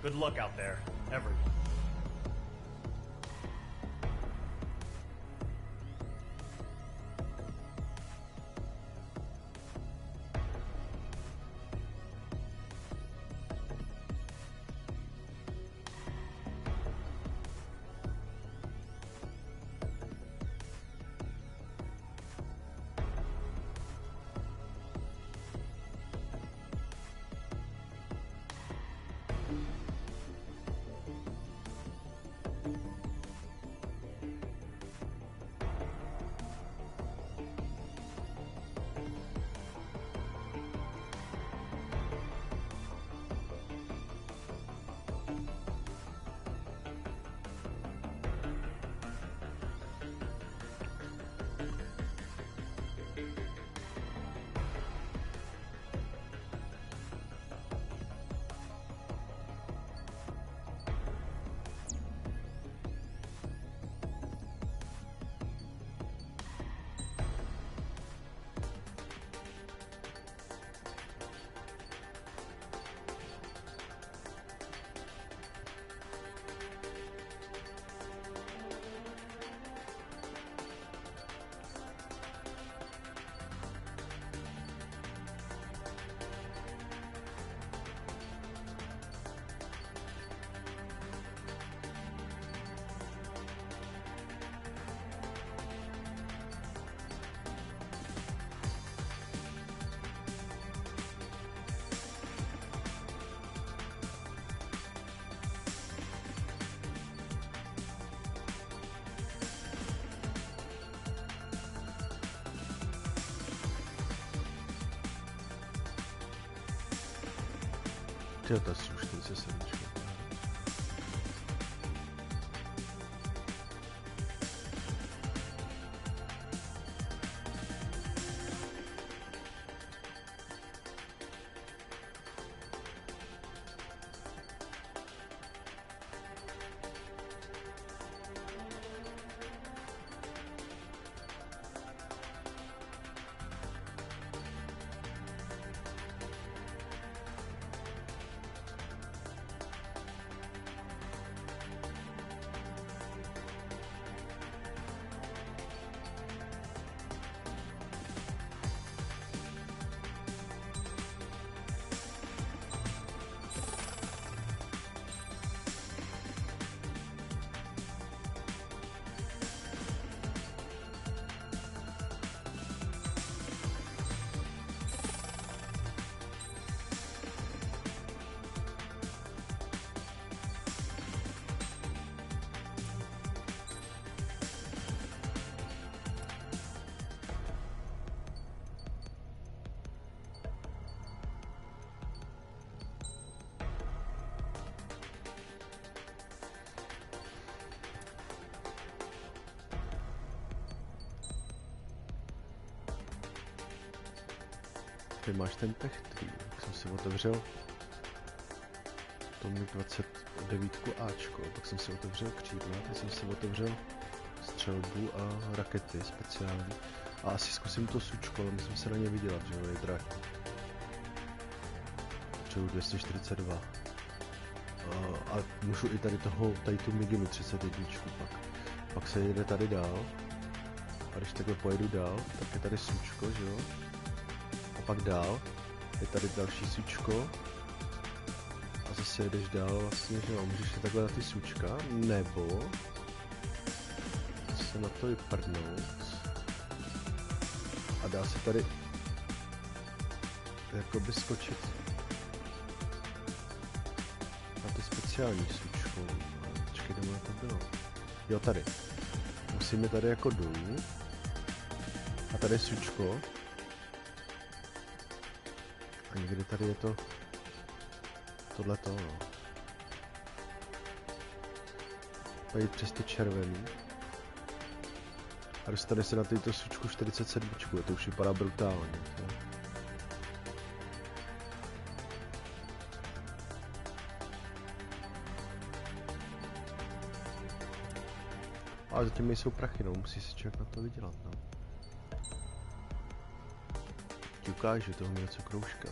Good luck out there, everyone. Tyjo, to jsou 47. Ty máš ten techtý, jak jsem si otevřel tomu 29 Ačko, pak jsem si otevřel křídla, teď jsem si otevřel střelbu a rakety speciální. A asi zkusím to sučko, ale musím se na ně vydělat, že jo, je drahý. Potřebuji 242. A můžu i tady tu miginu 31 pak se jede tady dál. A když takhle pojedu dál, tak je tady sučko, že jo. A pak dál, je tady další sučko. A zase jedeš dál vlastně, že jo, můžeš se takhle na ty sučka, nebo se na to vyprdnout. A dá se tady jakoby skočit na ty speciální sučku. Počkej, kde to bylo? Jo, tady. Musíme tady jako dolů. A tady je sučko. A někdy tady je to tohleto, no. Pojď přes to červený. A dostane se na této sučku 47, to už vypadá brutálně. To. Ale zatím nejsou prachy, no, musí si člověk na to vydělat, no. Ti ukážu toho něco kroužka.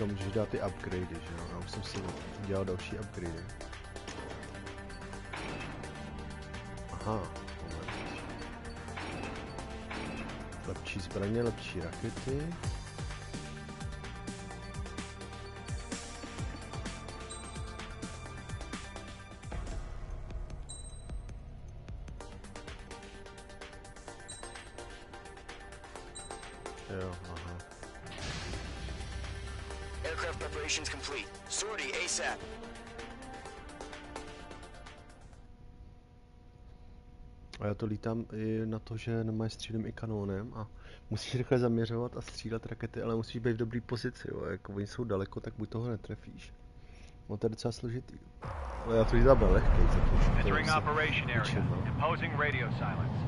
teďka můžeš dát ty upgradey, že jo? Já už jsem si dělal další upgradey. Aha, moment. Lepší zbraně, lepší rakety. Jo, aha. Aircraft preparations complete. Sortie ASAP. A já to lítám i na to, že normálně střílím i kanónem a musíš rychle zaměřovat a střílet rakety, ale musíš být v dobrý pozici, jo. Jako oni jsou daleko, tak buď toho netrefíš. No to je docela složitý. Ale já to lítám byl lehkej, Entering operation area. Imposing radio silence.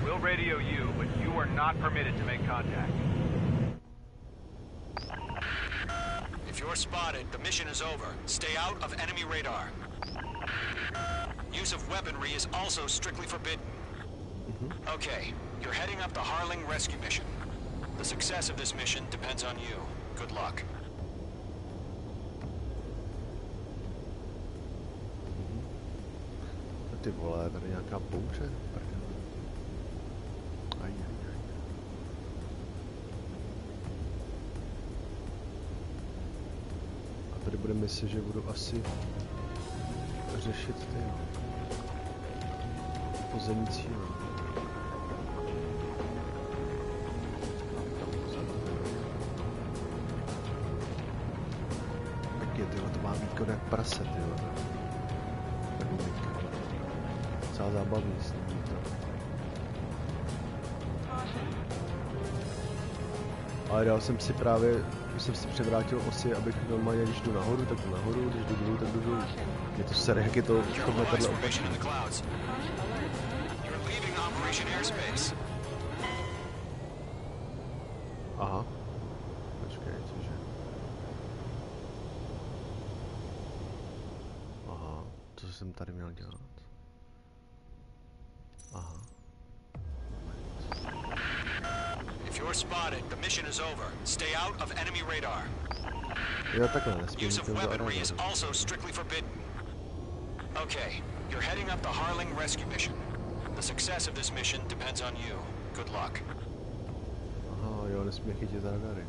We'll radio you, but you are not permitted to make contact. If you're spotted, the mission is over. Stay out of enemy radar. Use of weaponry is also strictly forbidden. Okay, you're heading up the Harling rescue mission. The success of this mission depends on you. Good luck. Ty vole, tady nějaká bouře. A tady bude mise, že budu asi řešit ty pozemní cíle. Tak je, tyhle, to má být jak prase, tyhle. Docela zábavný s ním to. Ale dal jsem si právě, jsem si převrátil osy, abych normálně, když jdu nahoru, tak jdu nahoru, když jdu dolů, tak jdu dolů. Je to sere, jak je to letadlo opačné. Aha. Počkej, cože? Aha, co jsem tady měl dělat? Aha. If you're spotted, the mission is over. Stay out of enemy radar. Jo, takhle nesmím. Use of weaponry is also strictly forbidden. Okay, you're heading up the Harling rescue mission. The success of this mission depends on you. Good luck. Aha, jo, nesmím chytit radary.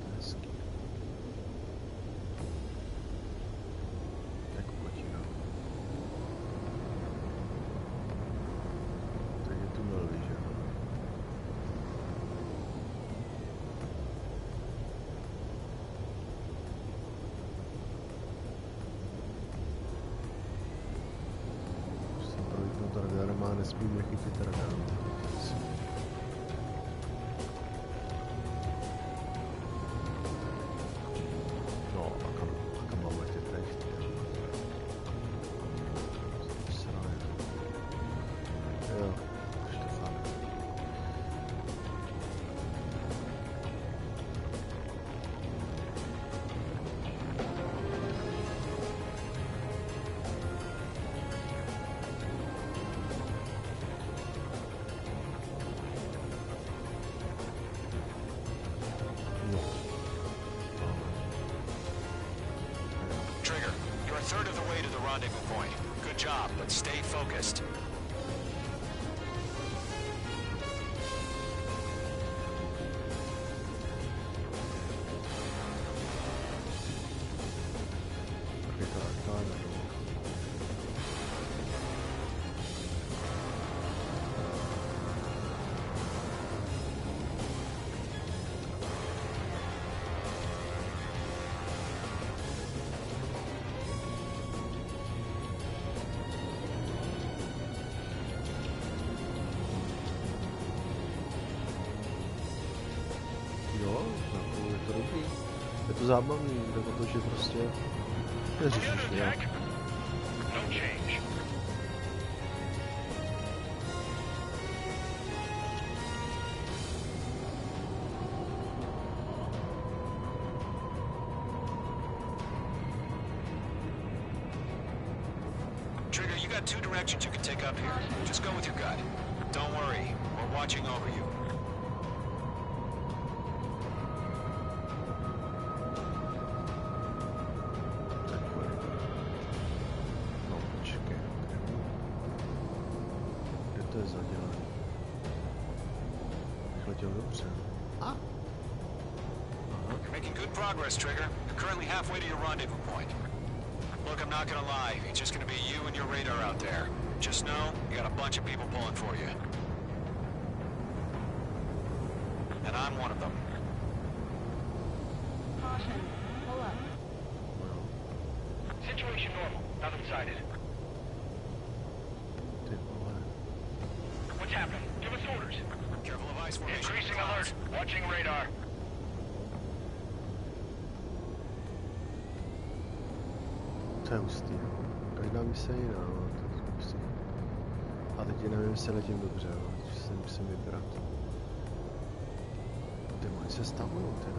To je hezký. Tak potíná. Tak je tunel, víš, jo. Nesmím nechytit radar. No, a kam mám letět teď? Jo, Štefán. Third of the way to the rendezvous point. Good job, but stay focused. Je to zábavný, protože prostě neřešíš nějak. Trigger, you got two directions you can take up here. Just go with your gut. Don't worry, we're watching over you. viděl dobře. You're making good progress, Trigger. You're currently halfway to your rendezvous point. Look, I'm not gonna lie. It's just gonna be you and your radar out there. Just know, you got a bunch of people pulling for you. And I'm one of them. Caution. Pull up. Situation normal. Nothing sighted. Ty vole. What's happening? Give us orders. Careful of ice formation. Increasing alert. Watching radar. To je hustý. Každá mise je jiná, no. To je a teď nevím, jestli letím dobře, no. Teď se musím vybrat. Ty oni se stavujou, ty ne.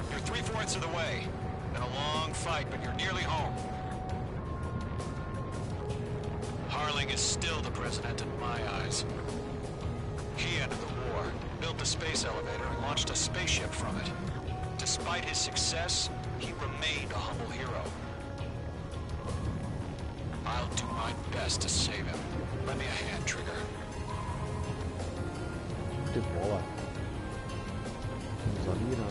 You're 3/4 of the way. Been a long fight, but you're nearly home. Harling is still the president in my eyes. He ended the war, built the space elevator, and launched a spaceship from it. Despite his success, he remained a humble hero. I'll do my best to save him. Lend me a hand, Trigger. Ty vole. Zavírá.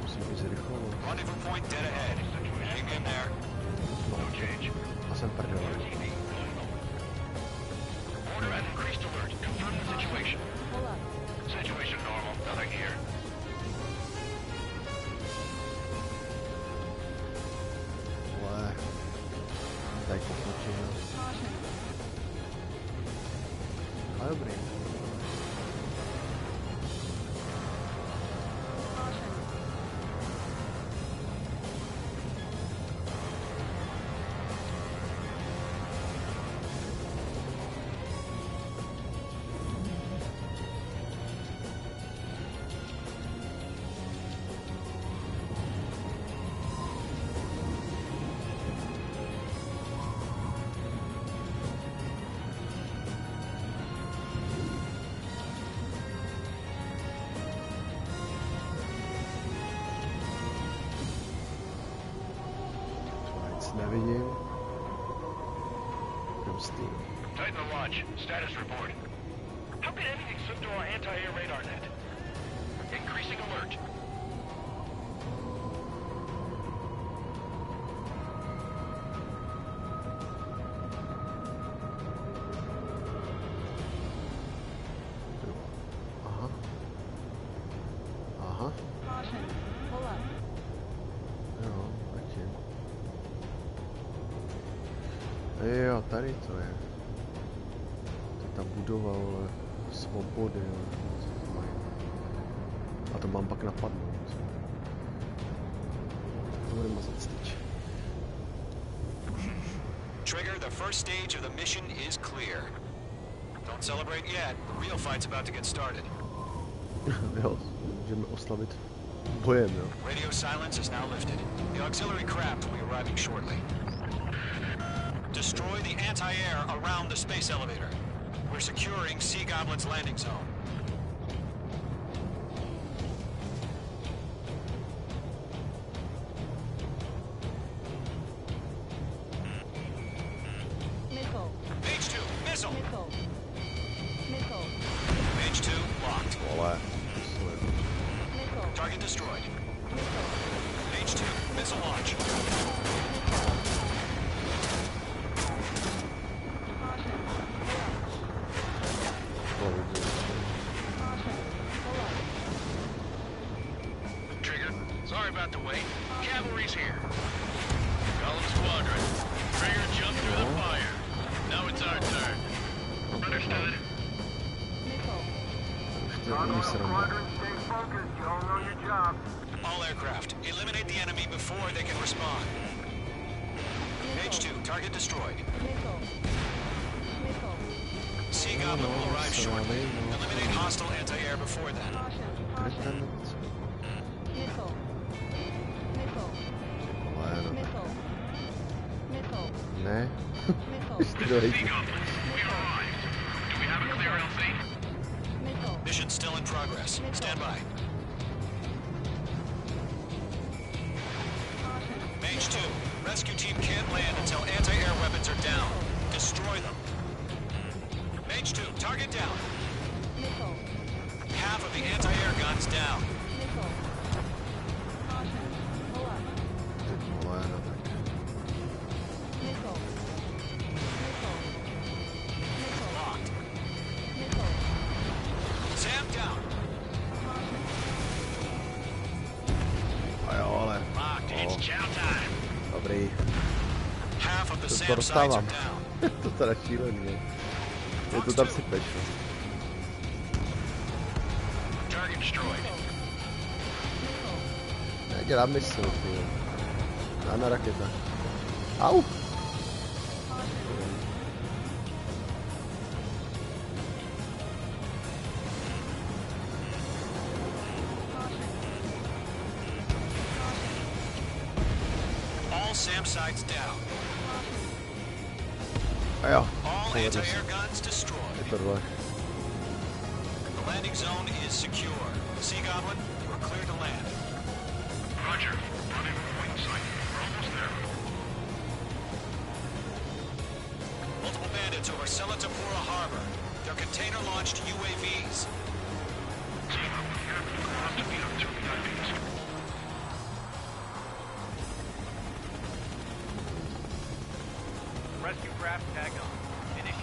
Musím být zrychlovat. Rendezvous point dead ahead. Hang in there. No change. A jsem prdel. Order has increased alert. Confirm the situation. Pull up. Situation normal. Nothing here. Vole. Daj pokočil. Caution. A dobrý. Caution. Nevidím. Hustý. Tighten the launch. Status report. How could anything slip through our anti-air radar net? Increasing alert. Aha. Aha. Caution. Pull up. Jo, taky. Jo, tady to je. To je ta budova, vole, svobody, vole, co to mají. A to mám pak napadnout. To bude mazat styč. Trigger, the first stage of the mission is clear. Don't celebrate yet. The real fight's about to get started. Jo, můžeme oslavit bojem, jo. Radio silence is now lifted. The auxiliary craft will be arriving shortly. Destroy the anti-air around the space elevator. We're securing Sea Goblin's landing zone. Missile. Mage 2, missile! Missile. Missile. Mage 2, locked. Vole. Missile. Target destroyed. Missile. Mage 2, missile launch. Caution. Caution. Pull up. Trigger. Sorry about the wait. Cavalry's here. Call them squadron. Trigger jumped through the fire. Now it's our turn. Understood. Missile. Stay focused. You all know your job. All aircraft, eliminate the enemy before they can respond. Mage 2, target destroyed. Missile. Missile. Sea Goblin will arrive shortly. Eliminate hostile anti-air before then. Caution. Caution. Missile. Missile. Missile. Missile. Ne? Missile. Sea Goblin, we arrived. Do we have a clear LC? Missile. Mission still in progress. Stand by. Caution. Mage 2, rescue team can't land until anti-air weapons are down. Destroy them. Mage 2, target down. Half of the anti-air guns down. Missile. Caution. Pull up. Ty vole, no tak. Missile. Missile. Missile. Locked. Missile. Sam down. Caution. A jo, ale. Locked. It's chow time. Dobrý. Half of the To SAM sites are dostávám. down. To teda šílený, jo. Je to tam sypeš, no. Target destroyed. Missile. Já dělám mysl, ty jo. Na raketa. Au! All SAM sites down. A jo, All povedlo se. anti-air guns destroyed. Je to dole. The landing zone is secure. Sea Goblin, we're clear to land. Roger. Running wing sight. We're almost there. Multiple bandits over Selatapura Harbor. They're container-launched UAVs. Rescue craft tagged on. Initiate.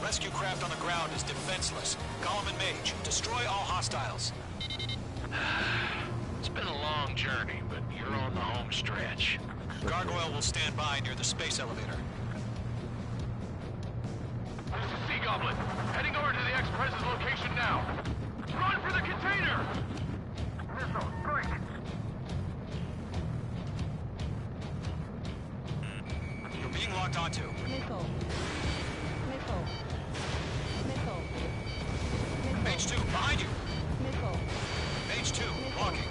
Rescue craft on the ground is defenseless. Gollum and Mage, destroy all hostiles. It's been a long journey, but you're on the home stretch. Gargoyle will stand by near the space elevator. This is Sea Goblin. Heading over to the Express's location now. Run for the container! Missile, strike! You're being locked onto. Missile. Missile. Missile. Mage 2, behind you. Missile. Mage 2, blocking.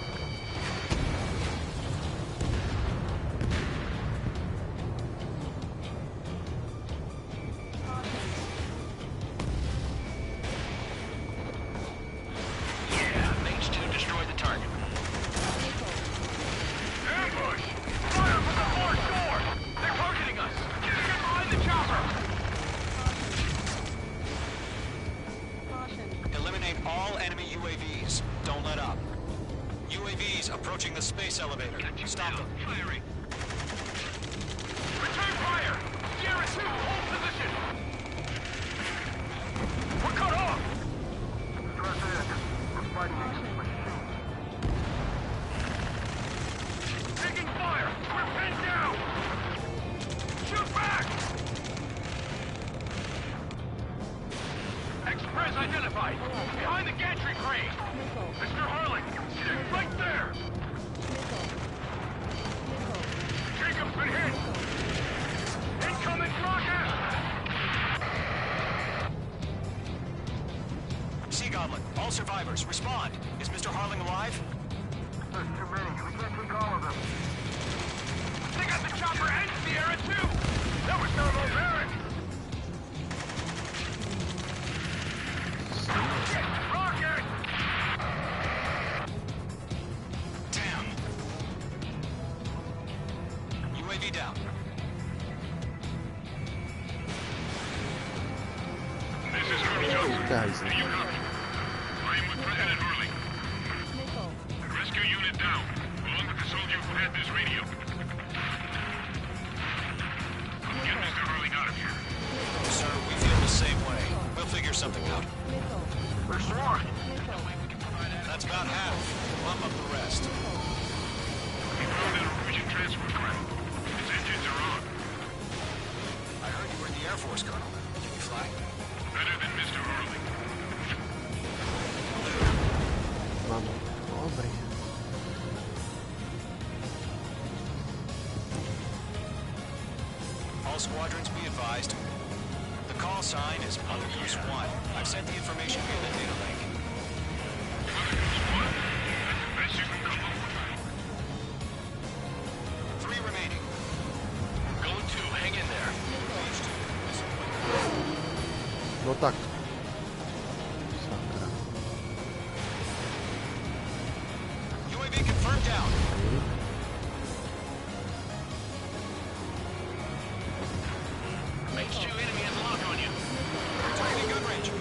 Yeah, Mage 2 destroyed the target. Ambush! Fire from the far shore! They're targeting us! Get behind the chopper! Caution. Eliminate all enemy UAVs. Don't let up. UAVs approaching the space elevator. Stop them. Firing. Return fire! Sierra 2, hold position! We're cut off! Taking fire! We're pinned down! Shoot back! Express identified! Behind the gantry crane! Missile. Mr. Harlan! They're right there! Missile. Missile. Jacob's been hit! Incoming rocket! Sea Goblin, all survivors, respond. Is Mr. Harling alive? There's too many. We can't take all of them. They got the chopper and Sierra too! That was no barbaric! Rocket! Damn. UAV down. This is Colonel Johnson. Guys, Do you copy? I am with President Hurley. Missile. Rescue unit down, along with the soldier who had this radio. Get Mr. Hurley out of here. Sir, we feel the same way. We'll figure something out. Missile. We're sworn. Missile. That's about half. Bump up the rest. We found an Norwegian transfer craft. Its engines are on. I heard you were in the Air Force, Colonel. Can you fly? Better than Mr. Hurley. mám. Dobrý. All squadrons be advised. The call sign is Mother Goose 1. I've sent the information via the data link. Best you can come up with. 3 remaining. Go to, hang in there. Mage 2. No tak. Sakra. UAV confirmed down. Mage 2 enemy has lock on you. Targeting gun range.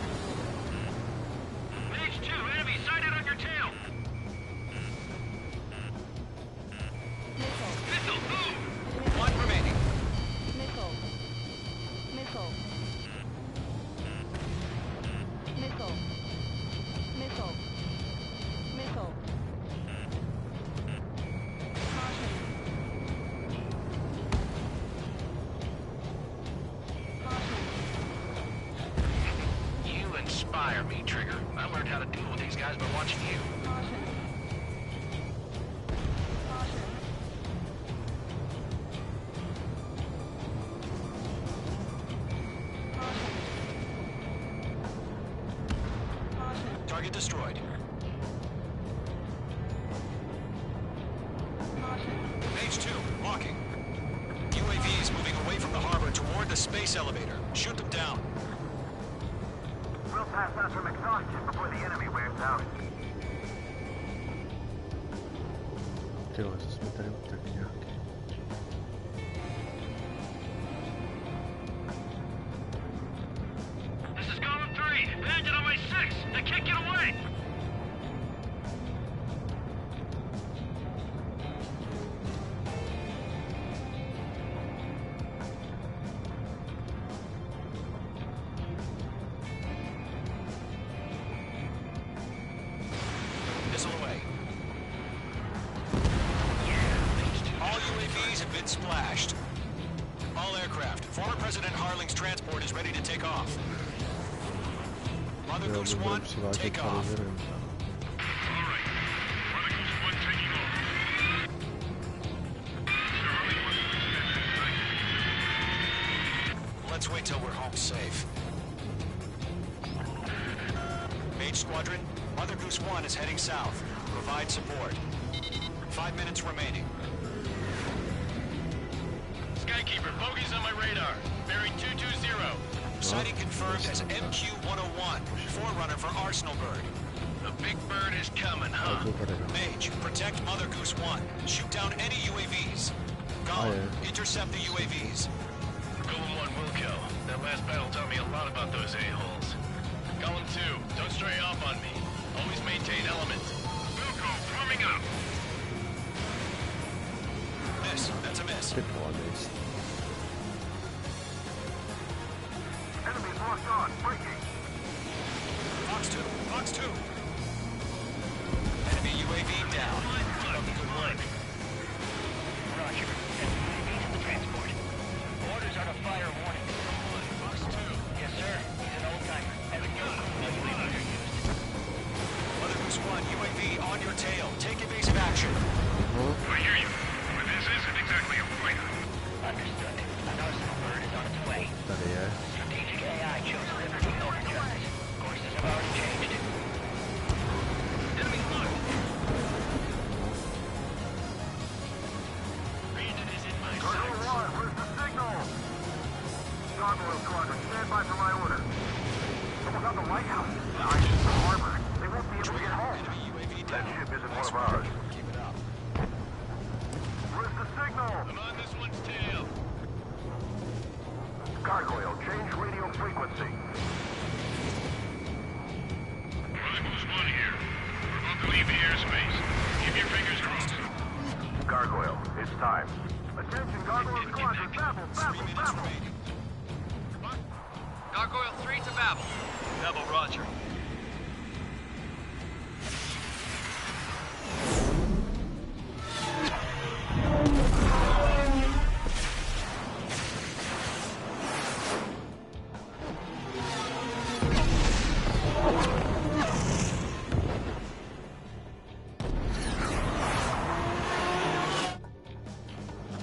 guy's been watching you. Caution. Caution. Caution. Target destroyed. Caution. Page 2, walking. UAVs moving away from the harbor toward the space elevator. Shoot them down. We'll pass out from exhaustion before the enemy wears out. Tyhle, co jsme tady utekli nějaký. This is Column 3. Bandit on my 6. They can't get away. Missile away. All UAVs have been splashed. All aircraft. Former President Harling's transport is ready to take off. Mother Já Goose bych byl 1, přivážet take off. palivem. All right. Mother Goose 1 taking off. Let's wait till we're home safe. Mage Squadron, Mother Goose 1 is heading south. Provide support. 5 minutes remaining. Skykeeper, bogeys on my radar. Bearing 220. Sighting confirmed as MQ-101, forerunner for Arsenal Bird. The big bird is coming, Ale huh? to tady no. Mage, protect Mother Goose 1. Shoot down any UAVs. Gollum, intercept the UAVs. Golem 1 will kill. That last battle taught me a lot about those a-holes. Golem 2, don't stray off on me. Always maintain element. Wilco, forming up. Miss, that's a miss. Ty vole, nejsi. Enemy's locked on. Breaking. Fox 2, Fox 2. Enemy UAV down. Roger. UAVs in the transport. Orders are to fire warning. Fox 2. Yes, sir. He's an old-timer. Heavy gun. Heavily underused. Mother Goose 1, UAV on your tail. Take evasive action. I hear you. But this isn't exactly a fighter. Understood. An Arsenal Bird is on its way. Tady je. Strategic AI chose liberty over justice. Courses have already changed. Enemy look. Bandit is in my sights. Where's the signal? Gargoyle Squadron, stand by for my order. Someone's on the lighthouse. I need the harbor. They won't be able to get home. Enemy UAV That down. ship isn't Nice one of ours. work. Keep it up. Where's the signal? I'm on this one's tail. Gargoyle, change radio frequency. Mother Goose 1 here. We're about to leave the airspace. Keep your fingers crossed. Gargoyle, it's time. Attention, Gargoyle Squadron, babble, 3 babble, minutes babble. remaining. Gargoyle 3 to Babel. Babel, roger.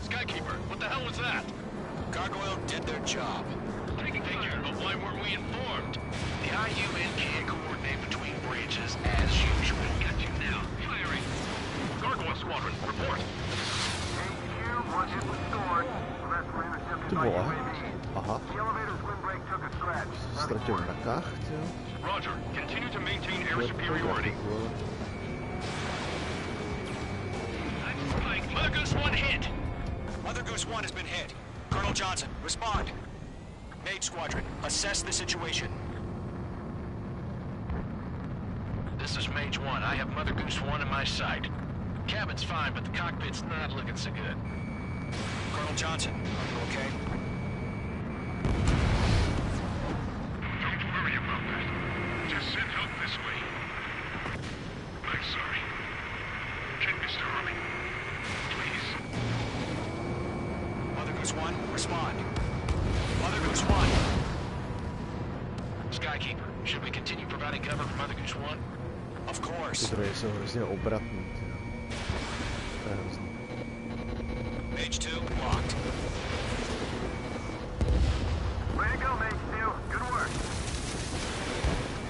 Skykeeper, what the hell was that? Gargoyle did their job. Figured, but why weren't we informed? The IUN can't coordinate between branches as usual. Got you now. Firing. Gargoyle Squadron, report. HQ, one hit was stored. The rest were intercepted Ty by vole. UAV. Aha. The elevator's windbreak took a scratch. Ztratil v rakách, jo. Roger. Continue to maintain air To je superiority. ty vole. Mother Goose 1 hit. Mother Goose 1 has been hit. Colonel Johnson, respond. Mage Squadron, assess the situation. This is Mage 1. I have Mother Goose 1 in my sight. Cabin's fine, but the cockpit's not looking so good. Colonel Johnson, are you okay? Don't worry about that. Just send help this way. I'm sorry. Get Mr. Harley. Please. Mother Goose 1, respond. Mother Goose 1. Skykeeper, should we continue providing cover for Mother Goose 1? Of Ty course. droje jsou hrozně obratný, tyjo. To je hrozný. Mage 2 locked. Way to go, Mage 2. Good work.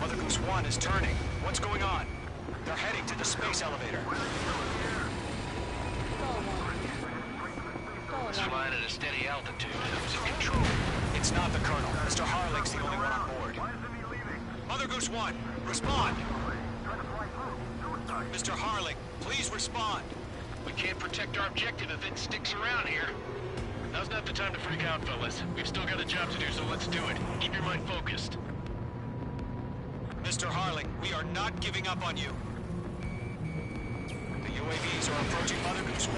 Mother Goose 1 is turning. What's going on? They're heading to the space elevator. Go one. Go It's one. flying at a steady altitude. Who's in control? It's not the Colonel. Mr. Harling's the only one on board. Why isn't he leaving? Mother Goose 1, respond! Trying to fly through. Suicide. Mr. Harling, please respond. We can't protect our objective if it sticks around here. Now's not the time to freak out, fellas. We've still got a job to do, so let's do it. Keep your mind focused. Mr. Harling, we are not giving up on you. The UAVs are approaching Mother Goose 1.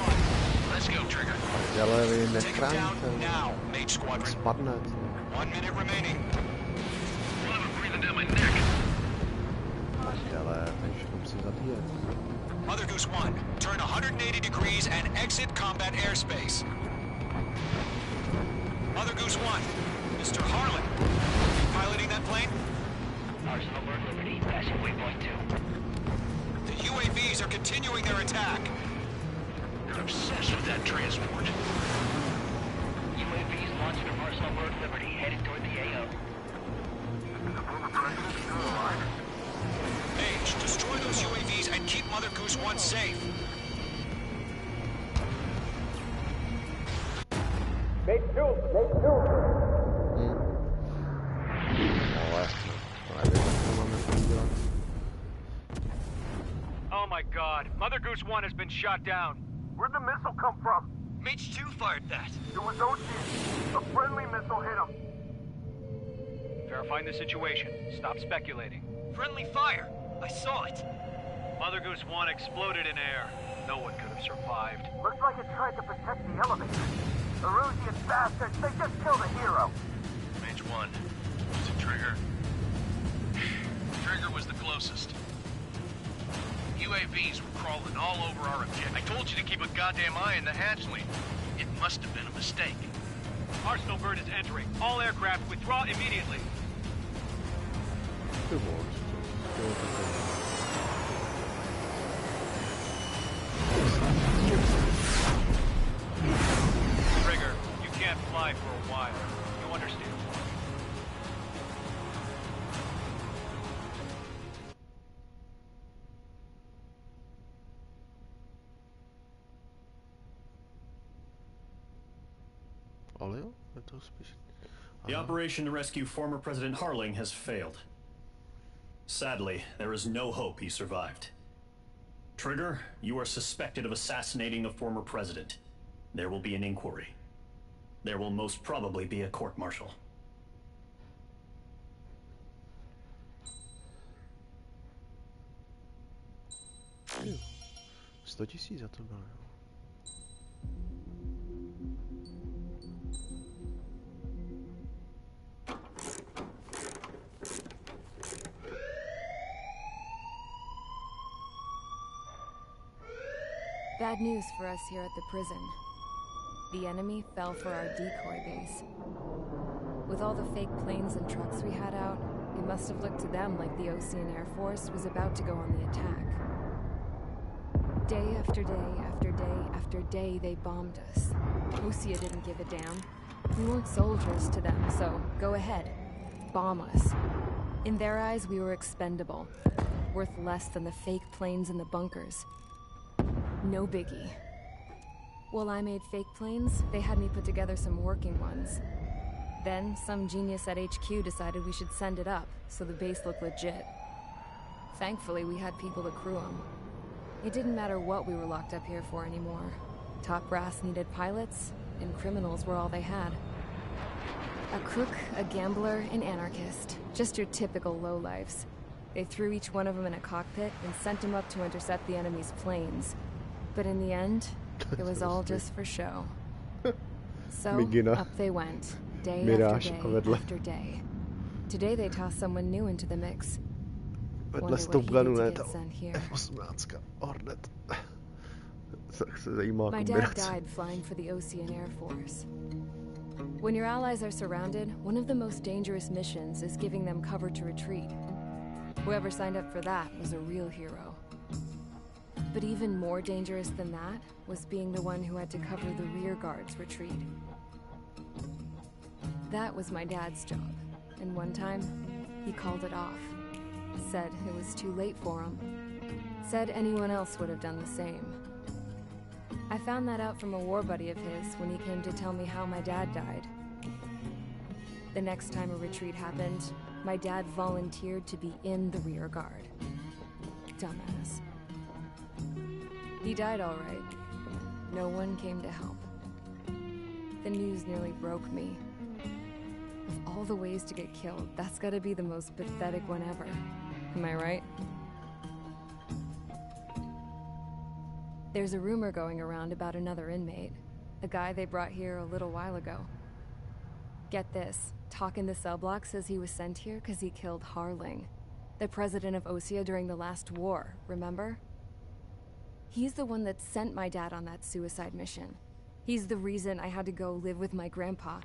Let's go, Trigger. Ale vy Take him down nechráníte. now, Mage Squadron. Spadne. 1 minute remaining. One of them breathing down my neck. Ale ten všechno musí zabíjet. Mother Goose 1, turn 180 degrees and exit combat airspace. Mother Goose 1, Mr. Harling, you piloting that plane? Arsenal Bird Liberty, passing waypoint 2. The UAVs are continuing their attack. You're obsessed with that transport. UAVs launching from Arsenal Bird Liberty, headed toward the AO. Mage, destroy those UAVs and keep Mother Goose 1 safe. Ale nevím, jak to máme tam dělat. Oh my god, Mother Goose 1 has been shot down. Where'd the missile come from? Mage 2 fired that. It was Ocean. A friendly missile hit him. Verifying the situation. Stop speculating. Friendly fire! I saw it! Mother Goose 1 exploded in air. No one could have survived. Looks like it tried to protect the elevator. The Erusian bastards, they just killed a hero. Mage 1. Was it Trigger? Trigger was the closest. UAVs were crawling all over our objective. I told you to keep a goddamn eye on the hatchling. It must have been a mistake. Arsenal Bird is entering. All aircraft withdraw immediately. Ty vole, co to Trigger, you can't fly for a while. You understand? Ale jo, je to spíš... The operation to rescue former President Harling has failed. Sadly, there is no hope he survived. Trigger, you are suspected of assassinating a former president. There will be an inquiry. There will most probably be a court-martial. Jo, 100 000 za to bylo, jo. Bad news for us here at the prison. The enemy fell for our decoy base. With all the fake planes and trucks we had out, it must have looked to them like the Ocean Air Force was about to go on the attack. Day after day after day after day, they bombed us. Osea didn't give a damn. We weren't soldiers to them, so go ahead. Bomb us. In their eyes, we were expendable. Worth less than the fake planes in the bunkers. No biggie. While I made fake planes, they had me put together some working ones. Then, some genius at HQ decided we should send it up, so the base looked legit. Thankfully, we had people to crew them. It didn't matter what we were locked up here for anymore. Top brass needed pilots, and criminals were all they had. A crook, a gambler, an anarchist. Just your typical lowlifes. They threw each one of them in a cockpit and sent them up to intercept the enemy's planes. But in the end, it was all just for show. So, Migina. up they went, day Mirage after a day vedle. after day. Today they tossed someone new into the mix. Vedle Wonder z what Top he Gunu did to ne, get ta sent here. F-18 Hornet. Tak se zajímá My dad kombinace. died flying for the Ocean Air Force. When your allies are surrounded, one of the most dangerous missions is giving them cover to retreat. Whoever signed up for that was a real hero. But even more dangerous than that was being the one who had to cover the rear guard's retreat. That was my dad's job, and one time, he called it off. Said it was too late for him. Said anyone else would have done the same. I found that out from a war buddy of his when he came to tell me how my dad died. The next time a retreat happened, my dad volunteered to be in the rear guard. Dumbass. He died all right. No one came to help. The news nearly broke me. Of all the ways to get killed, that's gotta be the most pathetic one ever. Am I right? There's a rumor going around about another inmate. A guy they brought here a little while ago. Get this. Talk in the cell block says he was sent here because he killed Harling, the president of Osea during the last war, remember? He's the one that sent my dad on that suicide mission. He's the reason I had to go live with my grandpa,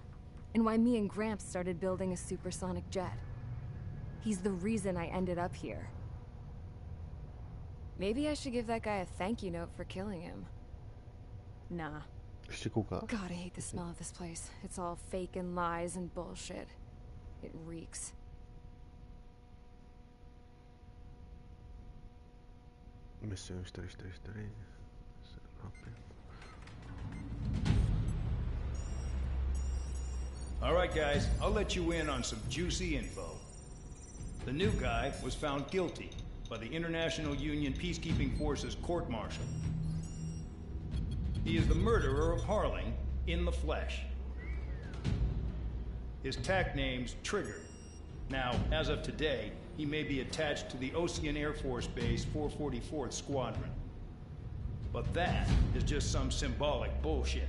and why me and Gramps started building a supersonic jet. He's the reason I ended up here. Maybe I should give that guy a thank you note for killing him. Nah. God, I hate the smell of this place. It's all fake and lies and bullshit. It reeks. Mission 444. All right, guys, I'll let you in on some juicy info. The new guy was found guilty by the International Union Peacekeeping Forces court-martial. He is the murderer of Harling in the flesh. His TAC name's Trigger. Now, as of today, he may be attached to the Ocean Air Force Base 444th Squadron. But that is just some symbolic bullshit.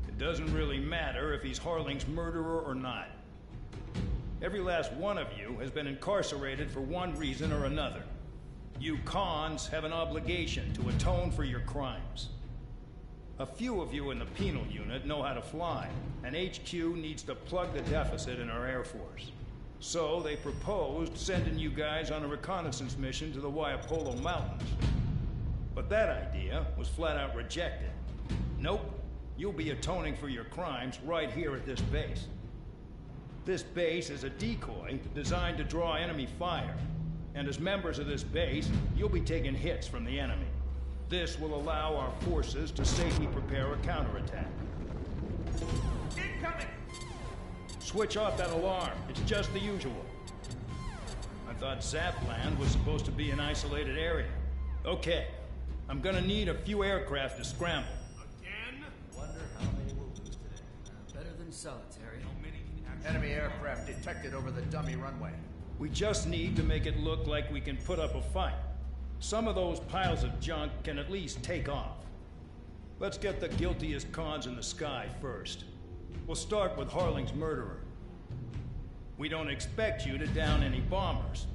It doesn't really matter if he's Harling's murderer or not. Every last one of you has been incarcerated for one reason or another. You cons have an obligation to atone for your crimes. A few of you in the penal unit know how to fly, and HQ needs to plug the deficit in our Air Force. So they proposed sending you guys on a reconnaissance mission to the Waiapolo Mountains. But that idea was flat out rejected. Nope, you'll be atoning for your crimes right here at this base. This base is a decoy designed to draw enemy fire, and as members of this base, you'll be taking hits from the enemy. This will allow our forces to safely prepare a counterattack. Incoming! Switch off that alarm. It's just the usual. I thought Zapland was supposed to be an isolated area. Okay, I'm gonna need a few aircraft to scramble. Again? Wonder how many we'll lose today. Better than solitary. Enemy aircraft detected over the dummy runway. We just need to make it look like we can put up a fight. Some of those piles of junk can at least take off. Let's get the guiltiest cons in the sky first. We'll start with Harling's murderer. We don't expect you to down any bombers.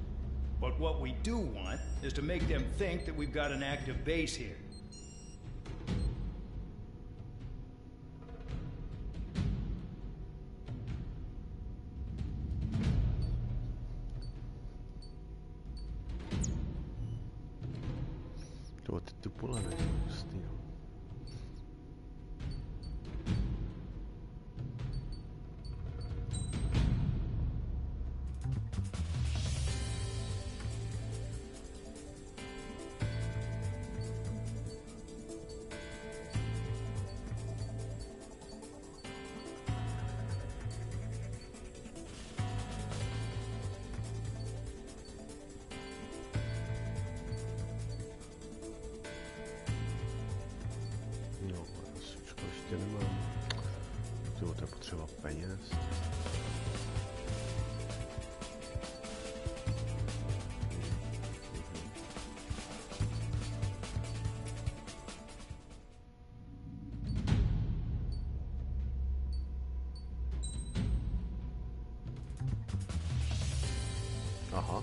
But what we do want is to make them think that we've got an active base here. To ty tu pole ne, prostě jo. Peněz. Aha.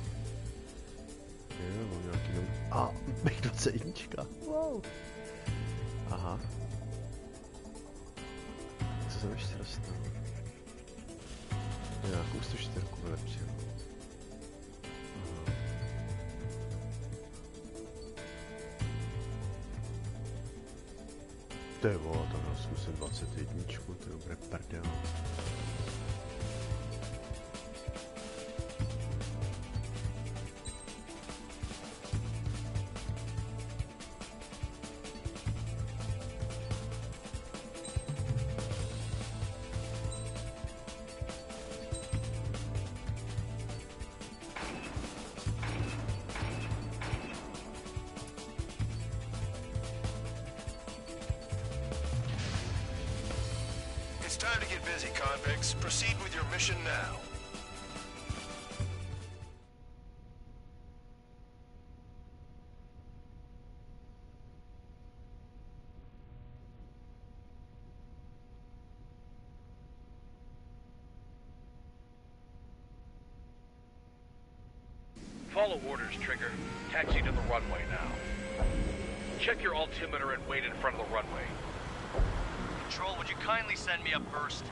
Jo, mám nějaký nový... A, bych 21. Wow. Aha. Co jsem ještě dostal? Nějakou 104 vylepšil. Aha. To je vole, to zkusím 21, to je dobré prdel. It's time to get busy, convicts. Proceed with your mission now. Follow orders, Trigger. Taxi to the runway now. Check your altimeter and wait in front of the runway. Control, would you kindly send me up first?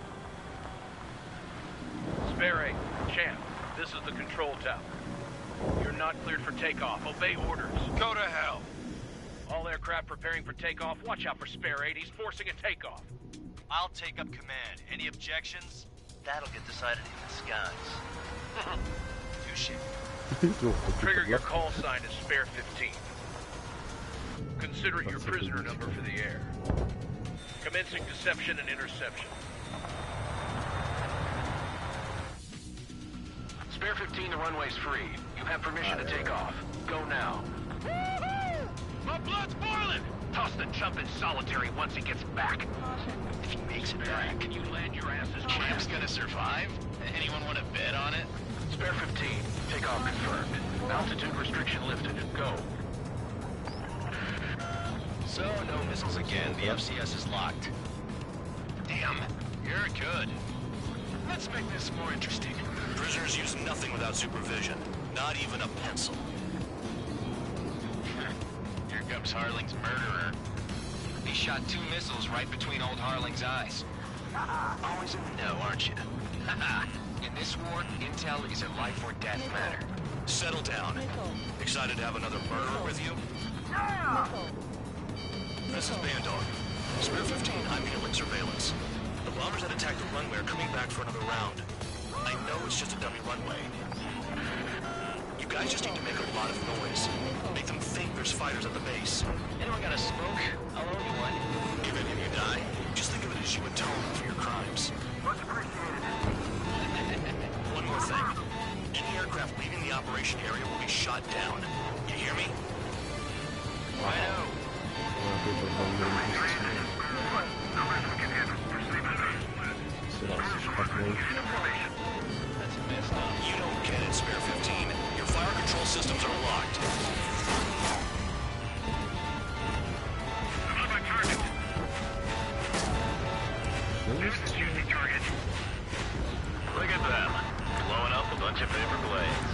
Spare 8, Champ, this is the control tower. You're not cleared for takeoff. Obey orders. Go to hell. All aircraft preparing for takeoff. Watch out for Spare 8. He's forcing a takeoff. I'll take up command. Any objections? That'll get decided in the skies. Touche. Trigger, your call sign is Spare 15. Consider it your prisoner number for the air. Commencing deception and interception. Spare 15, the runway's free. You have permission to take off. Go now. My blood's boiling! Toss the chump in solitary once he gets back. If he makes it back, Can you land your asses? Champ's gonna survive? Anyone want to bet on it? Spare 15, takeoff confirmed. Altitude restriction lifted. Go. So, no missiles again. The FCS is locked. Damn, you're good. Let's make this more interesting. Prisoners use nothing without supervision. Not even a pencil. Here comes Harling's murderer. He shot 2 missiles right between old Harling's eyes. Always in the know, aren't you? In this war, intel is a life or death matter. Settle down. Excited to have another murderer with you? Yeah! This is Bandog. Spare 15, I'm handling surveillance. The bombers that attacked the runway are coming back for another round. I know it's just a dummy runway. You guys just need to make a lot of noise. Make them think there's fighters at the base. Anyone got a smoke? I'll owe you one. If any of you die, just think of it as you atone for your crimes. Much appreciated. One more thing. Any aircraft leaving the operation area will be shot down. You hear me? Righto. That's messed up. You don't get it, Spare 15. Your fire control systems are locked. On my target. Using target. Look at them. Blowing up a bunch of paper blades.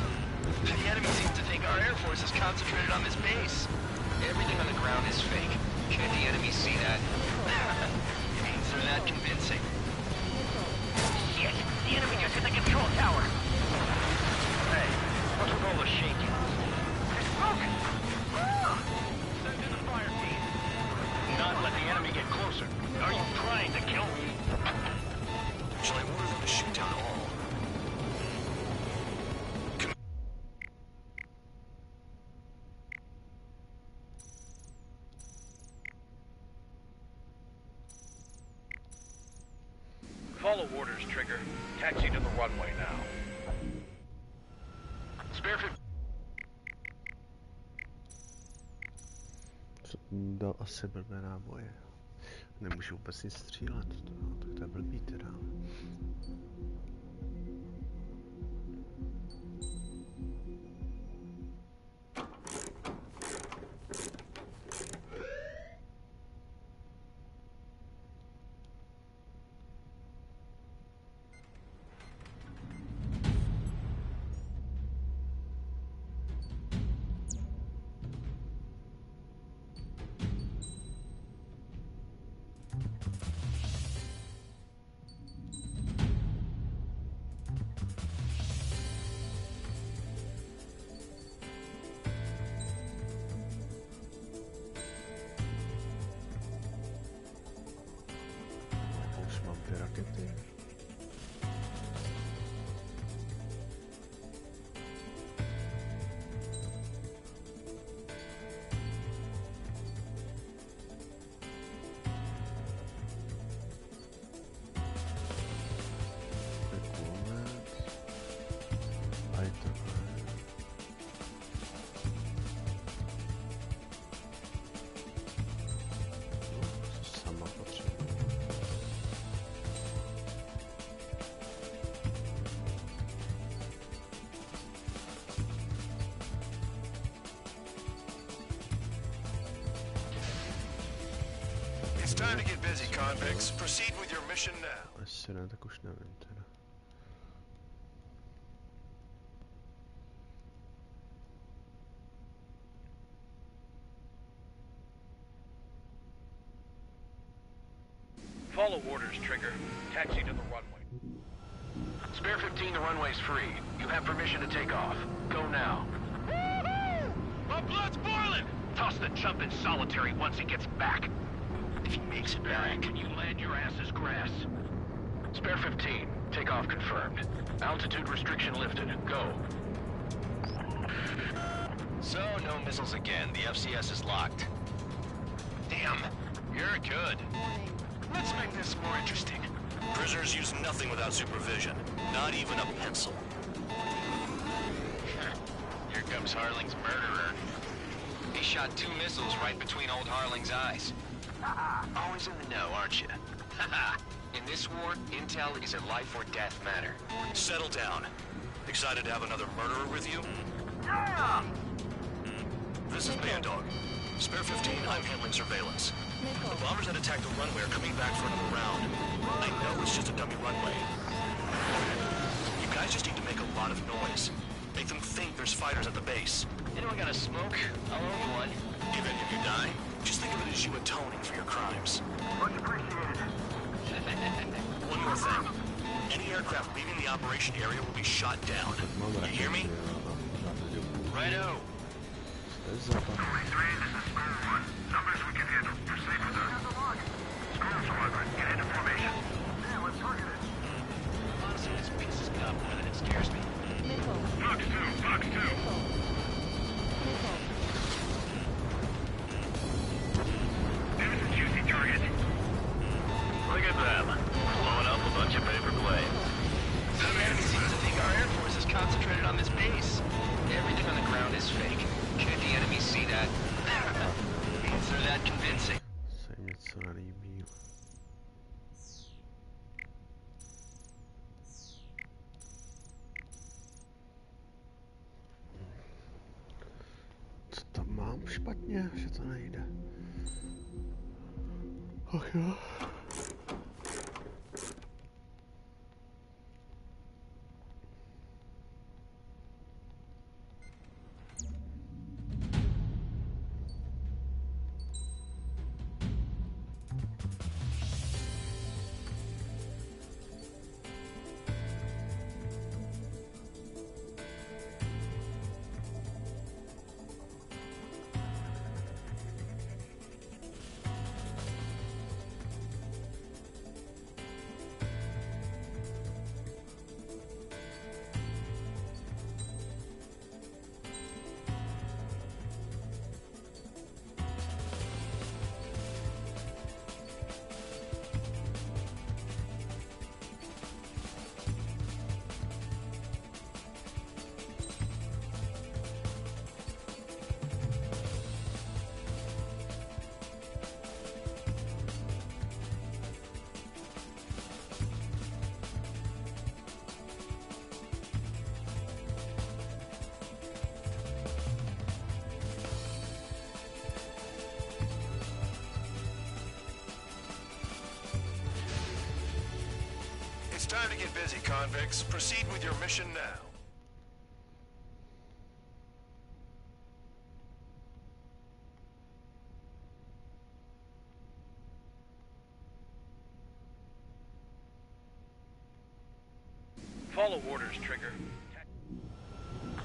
The enemy seems to think our Air Force is concentrated on this base. Everything on the ground is fake. Can't the enemy see that? Means they're that convincing. Shit! The enemy just hit the control tower! Hey, what's with all the shaking? There's smoke! Send in the fire team. Not let the enemy get closer. Are you trying to kill me? Shall I order them to shoot down all? Follow orders, Trigger. Taxi to the runway now. Spare 15. Dal asi blbé náboje. Nemůžu vůbec nic střílet, tak to je blbý teda. rakety. It's time to get busy, convicts. Proceed with your mission now. Asi ne, tak už nevím teda. Follow orders, Trigger. Taxi to the runway. Spare 15, the runway's free. You have permission to take off. Go now. Woohoo! My blood's boiling! Toss the chump in solitary once he gets back. If he makes it back, you land your ass as grass. Spare 15, takeoff confirmed. Altitude restriction lifted. Go. So, no missiles again. The FCS is locked. Damn, you're good. Let's make this more interesting. Prisoners use nothing without supervision. Not even a pencil. Here comes Harling's murderer. He shot 2 missiles right between old Harling's eyes. Always in the know, aren't you? In this war, intel is a life or death matter. Settle down. Excited to have another murderer with you? Yeah! This is Bandog. Spare 15, I'm handling surveillance. The bombers that attacked the runway are coming back for another round. I know it's just a dummy runway. You guys just need to make a lot of noise. Make them think there's fighters at the base. Anyone got a smoke? I'll own one. If any of you die, just think of it as you atoning for your crimes. Much appreciated. One more thing. Any aircraft leaving the operation area will be shot down. You hear me? Righto. Three, this is School 1. Numbers we can handle. Proceed with us. School Squadron, get into formation. Yeah, let's target it. Honestly, this piece is up more than it scares me. Fox 2, Fox 2. There's a juicy target. Look at them. Blowing up a bunch of paper planes. Some enemy seems to think our Air Force is concentrated on this base. Everything on the ground is fake. Can't the enemy see that? Is there that convincing? Se jim něco nelíbí. Co tam mám špatně, že to nejde? Ach jo. It's time to get busy, convicts. Proceed with your mission now. Follow orders, Trigger.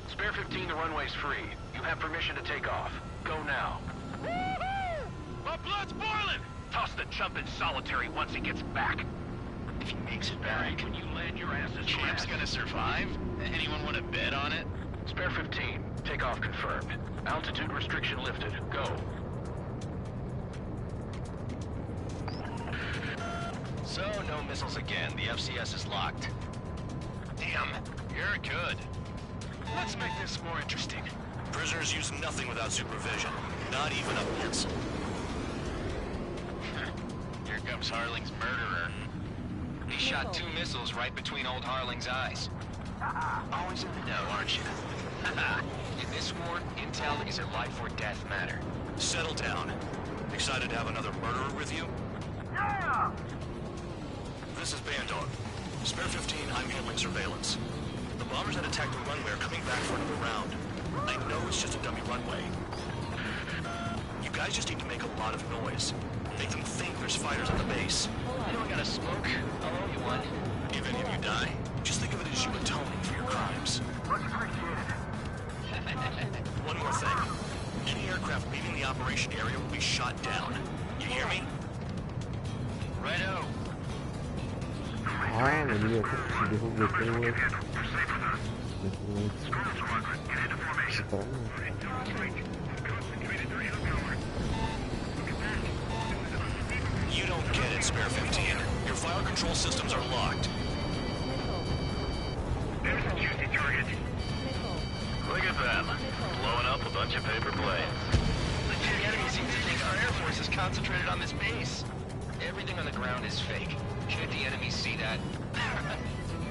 Spare 15, the runway's free. You have permission to take off. Go now. Woohoo! My blood's boiling! Toss the chump in solitary once he gets back. if he makes it back. When you land your asses Champ's gonna survive? Anyone want to bet on it? Spare 15. Takeoff confirmed. Altitude restriction lifted. Go. So, no missiles again. The FCS is locked. Damn, you're good. Let's make this more interesting. Prisoners use nothing without supervision. Not even a pencil. Here comes Harling's murderer. He shot 2 missiles right between old Harling's eyes. Always in the know, aren't you? In this war, intel is a life or death matter. Settle down. Excited to have another murderer with you? Yeah! This is Bandog. Spare 15, I'm handling surveillance. The bombers that attacked the runway are coming back for another round. I know it's just a dummy runway. You guys just need to make a lot of noise. Make them think there's fighters at the base. Anyone got a smoke? I'll owe you one. If any of you die, just think of it as you atoning for your crimes. Much appreciated. One more thing. Any aircraft leaving the operation area will be shot down. You hear me? Righto. Není jako příběhu většinou You don't get it, Spare 15. Your fire control systems are locked. There's a juicy target. Look at them. Blowing up a bunch of paper planes. The enemy seems to think our Air Force is concentrated on this base. Everything on the ground is fake. Should the enemy see that?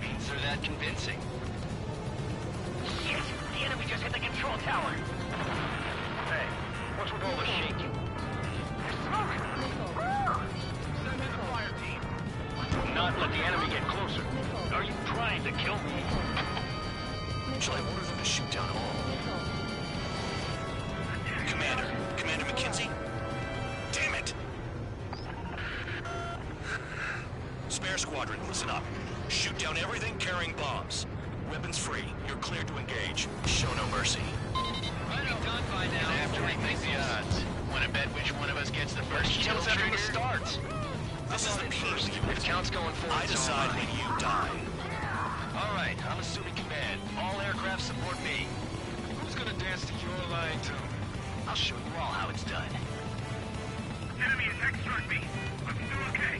Means they're that convincing. Shit! The enemy just hit the control tower! Hey, what's with all the shaking? Send in the fire team! Not let the enemy get closer. Are you trying to kill me? Shall I order them to shoot down all? Commander McKenzie? Damn it! Spare squadron, listen up. Shoot down everything carrying bombs. Weapons free. You're cleared to engage. Show no mercy. Might be done by now. After we make the odds. Want to bet which one of us gets the first kill after the start? This is the first. If count's going forward, I decide when you die. All right, I'm assuming command. All aircraft support me. Who's gonna dance to your line tune? I'll show you all how it's done. Enemy attack struck me. I'm still okay.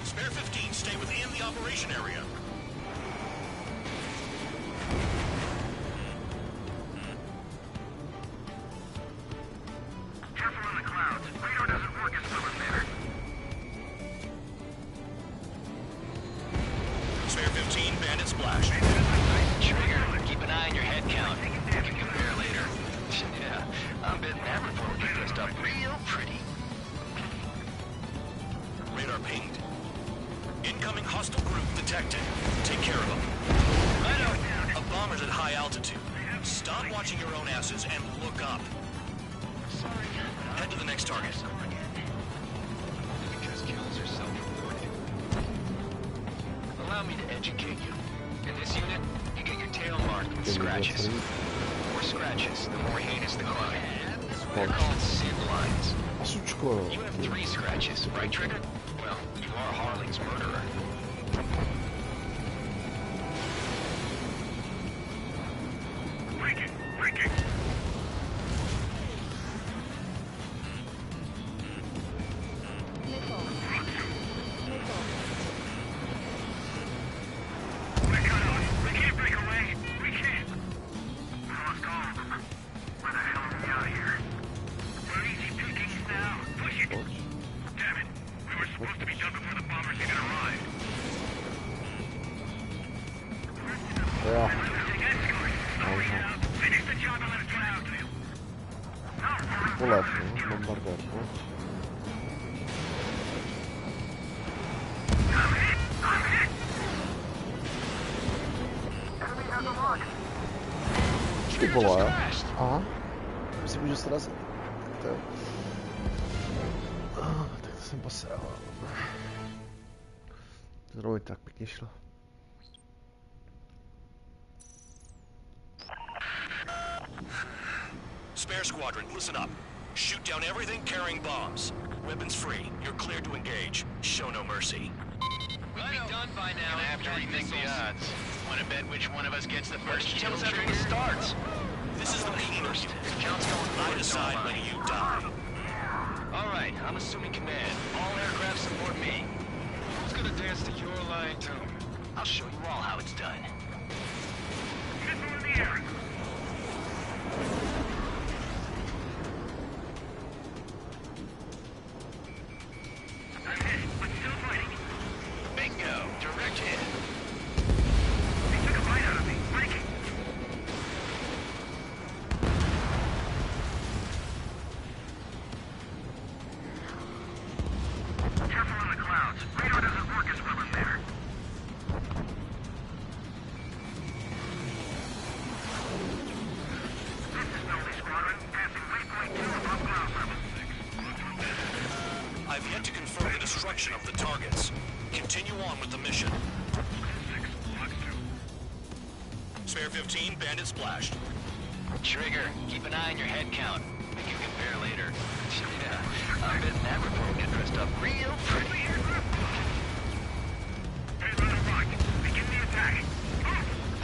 Spare 15, stay within the operation area. Careful on the clouds. Radar doesn't work as well in there. Spare 15, bandit splash. Trigger, keep an eye on your head count. We can compare later. Yeah, I'm betting that report will get dressed up real pretty. Radar pinged. Incoming hostile group detected. Take care of them. Righto. A bomber's at high altitude. Stop watching your own asses and look up. Sorry. Head to the next target. Because kills are self-reported. Allow me to educate you. In this unit, you get your tail marked with scratches. The more scratches, the more heinous the crime. They're called SID lines. You have 3 scratches, right, Trigger? Well, you are Harling's murderer. Breaking! We're cut off. We can't break away. We can't. We lost all of them. Where the hell are we out of here? We're easy pickings now. Push it. Damn it. We were supposed to be done before the bombers even arrived. Finish the job and let us get out of here. Polecą, bombarderką. Ty vole. Aha. Myslím, že sraz... Tak to jsem posral. Zrovna tak pěkně šlo. Spare squadron, listen up. Shoot down everything carrying bombs. Weapons free. You're cleared to engage. Show no mercy. We'll be done by now. Gonna have to rethink the odds. Wanna bet which one of us gets the first kill Kills after trigger? it starts. This is the first. Count's going I forward, decide don't when mind. you die. Alright, I'm assuming command. All aircraft support me. Who's gonna dance to your line tune? I'll show you all how it's done. Missile in the air. I'm hit, but still fighting. Bingo! Direct hit. They took a bite out of me. Breaking. Careful on the clouds. Radar doesn't work as well in there. This is Noble Squadron, passing waypoint 2 above ground level. I've yet to confirm the destruction of the targets. Continue on with the mission. Spare 15, bandit splashed. Trigger, keep an eye on your head count. We can compare later. Yeah, I bet that report will get dressed up real pretty. Hey, Red and Rock, begin the attack.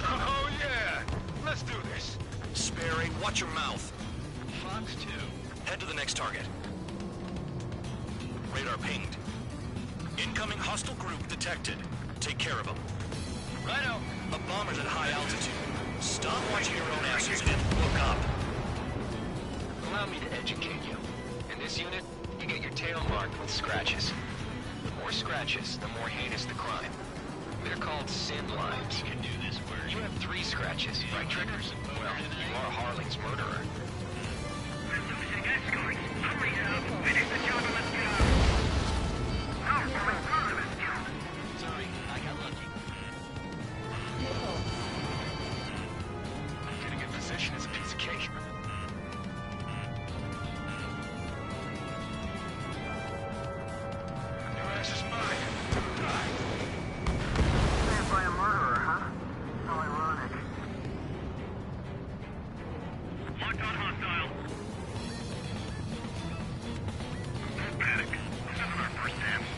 Oh yeah! Let's do this. Spare 8, watch your mouth. Fox 2. Head to the next target. Radar pinged. Incoming hostile group detected. Take care of them. Righto. A bomber's at high altitude. Stop watching your own asses and look up. Allow me to educate you. In this unit, you get your tail marked with scratches. The more scratches, the more heinous the crime. They're called sin lines. You can do this where you have 3 scratches, right, Triggers? Well, you are Harling's murderer. We're losing escorts. Hurry up. Finish the job and let's get out. Oh, we're in front of us, Joe. Sorry, I got lucky. Getting in position is a piece of cake. Your ass is mine. Saved by a murderer, huh? How ironic. Locked on hostile. Don't panic. This isn't our first dance.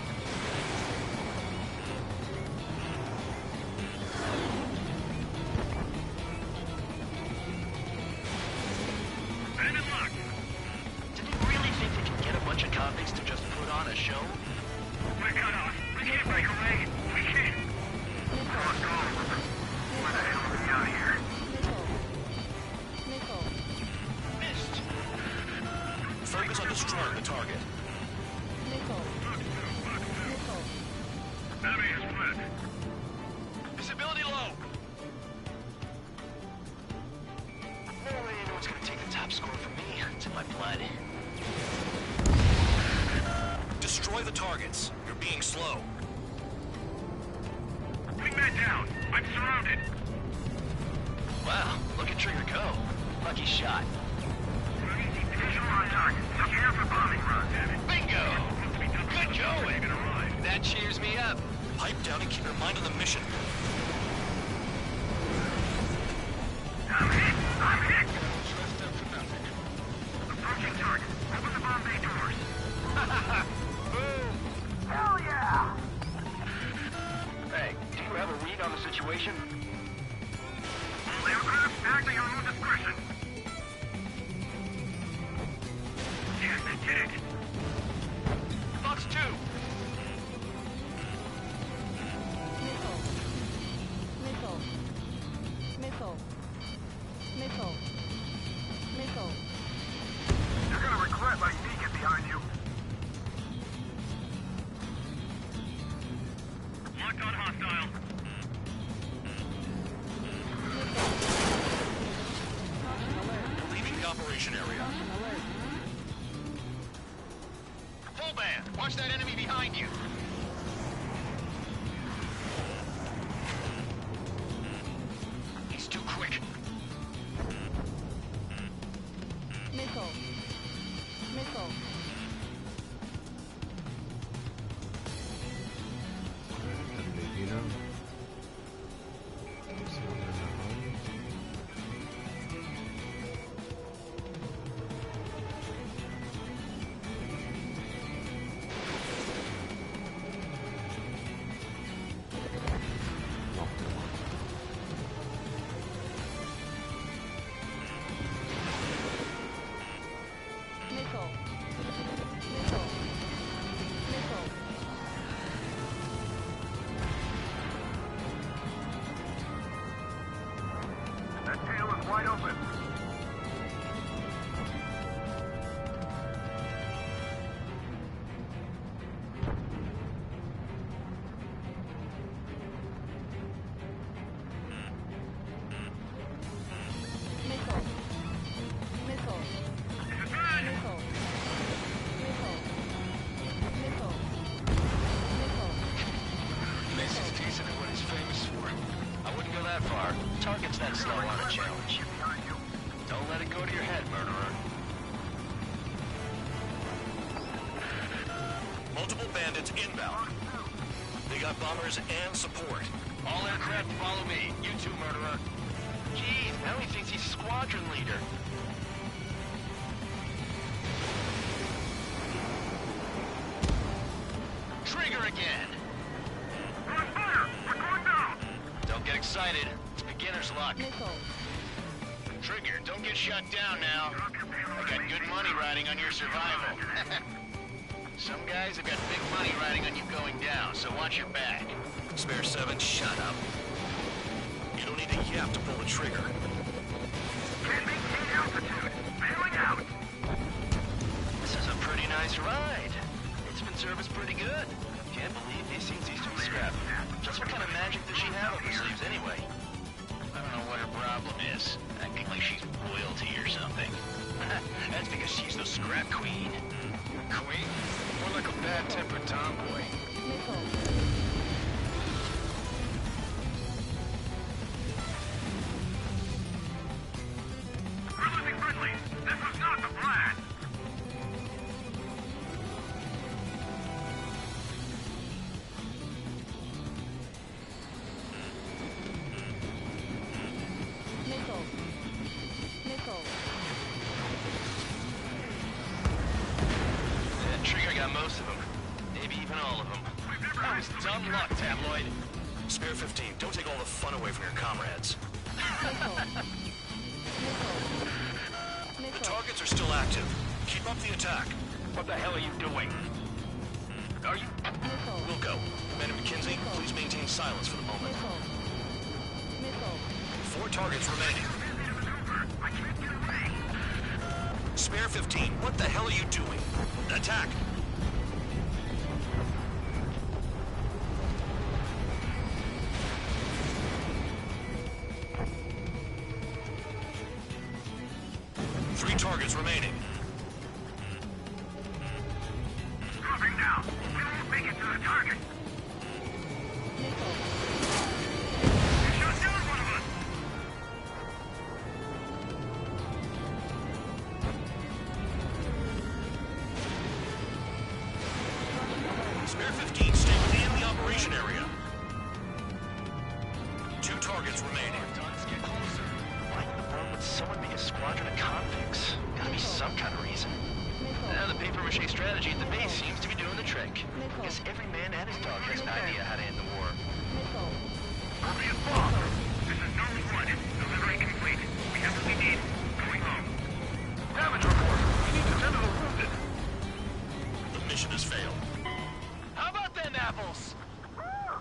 Bandit locked. Did you really think they can get a bunch of convicts to just put on a show? We're cut off. We can't break away. We can't. Let's go. Where the hell are we out of here? Missed. Focus on destroying the target. Enemy is split. Visibility low. No way anyone's gonna take the top score from me. It's in my blood. Destroy the targets. You're being slow. Wingman down. I'm surrounded. Wow, look at Trigger go. Lucky shot. Visual on target. Look out for bombing run. Bingo! Good going! Gonna ride. That cheers me up. Pipe down and keep your mind on the mission. I'm hit. I'm hit. Approaching target. Open the bomb bay doors. Boom! Hell yeah! Hey, do you have a read on the situation? All aircraft acting on your discretion. Yes, they did it. Fox 2! You're gonna regret letting me get behind you. Locked on hostile. Leaving the operation area. Full band! Watch that enemy behind you! He's too quick. Tady nejvínám. Tam se máme nahoru. got bombers and support. All aircraft follow me. You too, murderer. Geez, now he thinks he's squadron leader. Trigger again. We're on fire! We're going down! Don't get excited. It's beginner's luck. Trigger, don't get shut down now. I got good money riding on your survival. Some guys have got big money riding on you going down, so watch your back. Spare 7, shut up. You don't need a yap to pull the trigger. Can't maintain altitude! Bailing out! This is a pretty nice ride. It's been serviced pretty good. Can't believe these things used to be scrapped. Just what kind of magic does she have up her sleeves anyway? I don't know what her problem is. Acting like she's royalty or something. That's because she's the scrap queen. Queen? More like a bad-tempered tomboy. We're losing friendly! This was not the plan! That Trigger got most of them. Maybe even all of them. That was dumb luck, Tabloid. Spare 15, don't take all the fun away from your comrades. The targets are still active. Keep up the attack. What the hell are you doing? Are you... We'll go. Commander McKinsey, please maintain silence for the moment. 4 targets remaining. I can't get away! Spare 15, what the hell are you doing? Attack! Three targets remaining. Dropping down! We won't make it to the target! You shot down one of us! Spare 15, stay within the operation area. 2 targets remaining. Let's get closer. Why in the world would someone be a squadron of convicts? Gotta be some kind of reason. Now the paper-mache strategy at the base seems to be doing the trick. Guess every man and his dog has an idea how to end the war. Copy as bomb! This is Zone 1. Delivery complete. We have what we need. Going home. Damage report. We need to tend to the wounded. The mission has failed. How about them apples?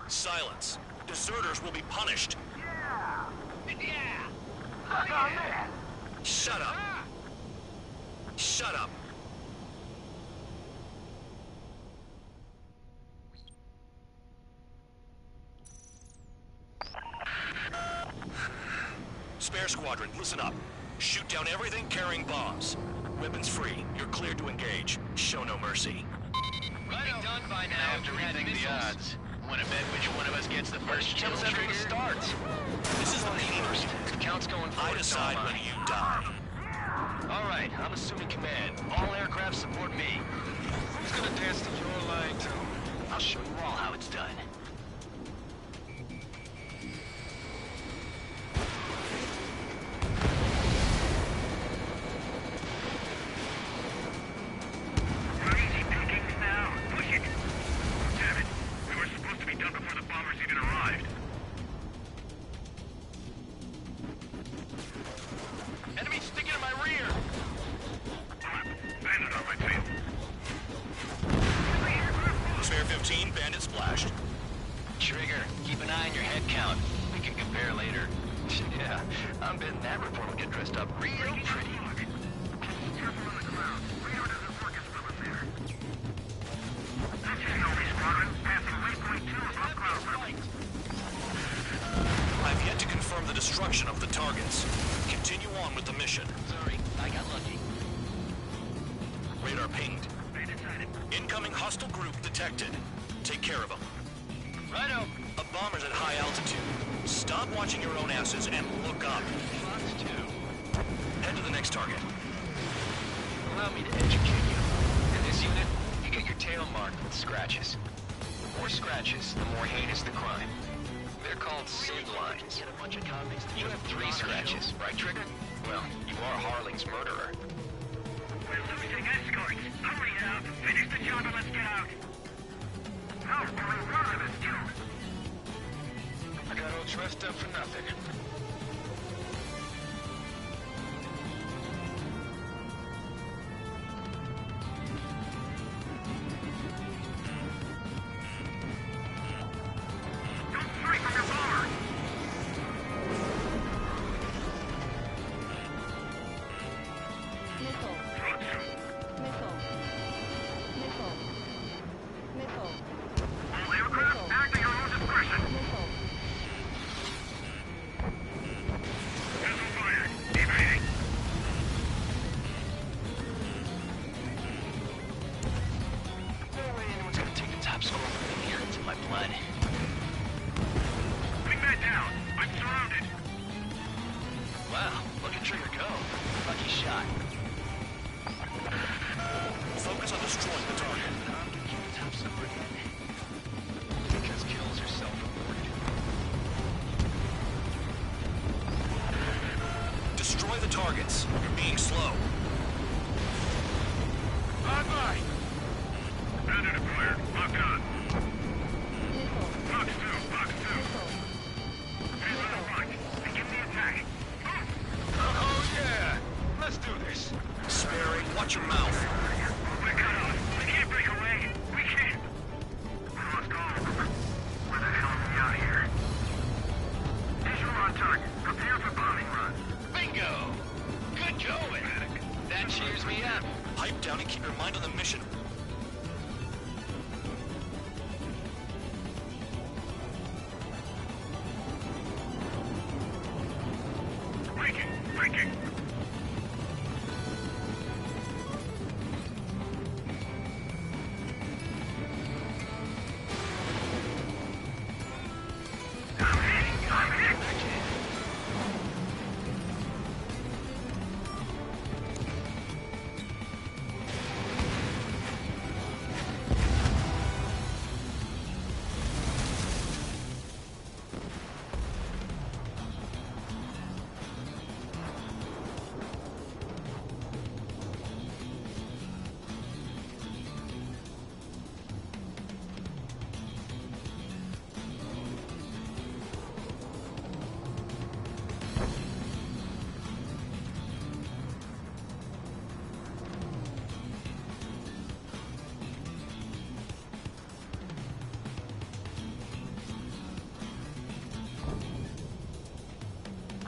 Silence. Deserters will be punished. Yeah! Shut up. Shut up. Spare squadron, listen up. Shoot down everything carrying bombs. Weapons free. You're cleared to engage. Show no mercy. Right done by now after rethink the odds. Wanna bet which one of us gets the first kill after the start? This is the main first. Count's going I forward. decide when you die. All right, I'm assuming command. All aircraft support me. Who's gonna dance to your line too? I'll show you all how it's done. We're easy pickings now. Push it! Damn it! We were supposed to be done before the bombers even arrived. Enemy sticking in my rear! Bandit on my tail. Spare 15, bandit splashed. Trigger, keep an eye on your head count. We can compare later. Yeah, I'm betting that report will get dressed up real pretty. Careful on the ground. Radar doesn't work as well in there. That's your only squadron. Passing waypoint 2 above cloud level. I've yet to confirm the destruction of the targets. Continue on with the mission. Sorry, I got lucky. Radar pinged. Incoming hostile group detected. Take care of them. Righto. A bomber's at high altitude. Stop watching your own asses and look up. Fox 2. Head to the next target. Allow me to educate you. In this unit, you get your tail marked with scratches. More scratches, the more heinous the crime. They're called sin lines. You have 3 scratches, right, Trigger? Well, you are Harling's murderer. We're losing escorts. Hurry up. Finish the job and let's get out. How do we murder this dude? I got all dressed up for nothing. Targets. You're being slow. Bye-bye. Bandit acquired. Locked on. Box 2. Here's on the front. Begin the attack. Oh, yeah. Let's do this. Sperry, watch your mouth. We're cut off. We can't break away. We can't. We lost all of them. Where the hell are we out of here? Visual on target. Prepare for bombing run. Bingo! Good going! That cheers me up. Pipe down and keep your mind on the mission. Breaking. I'm hit.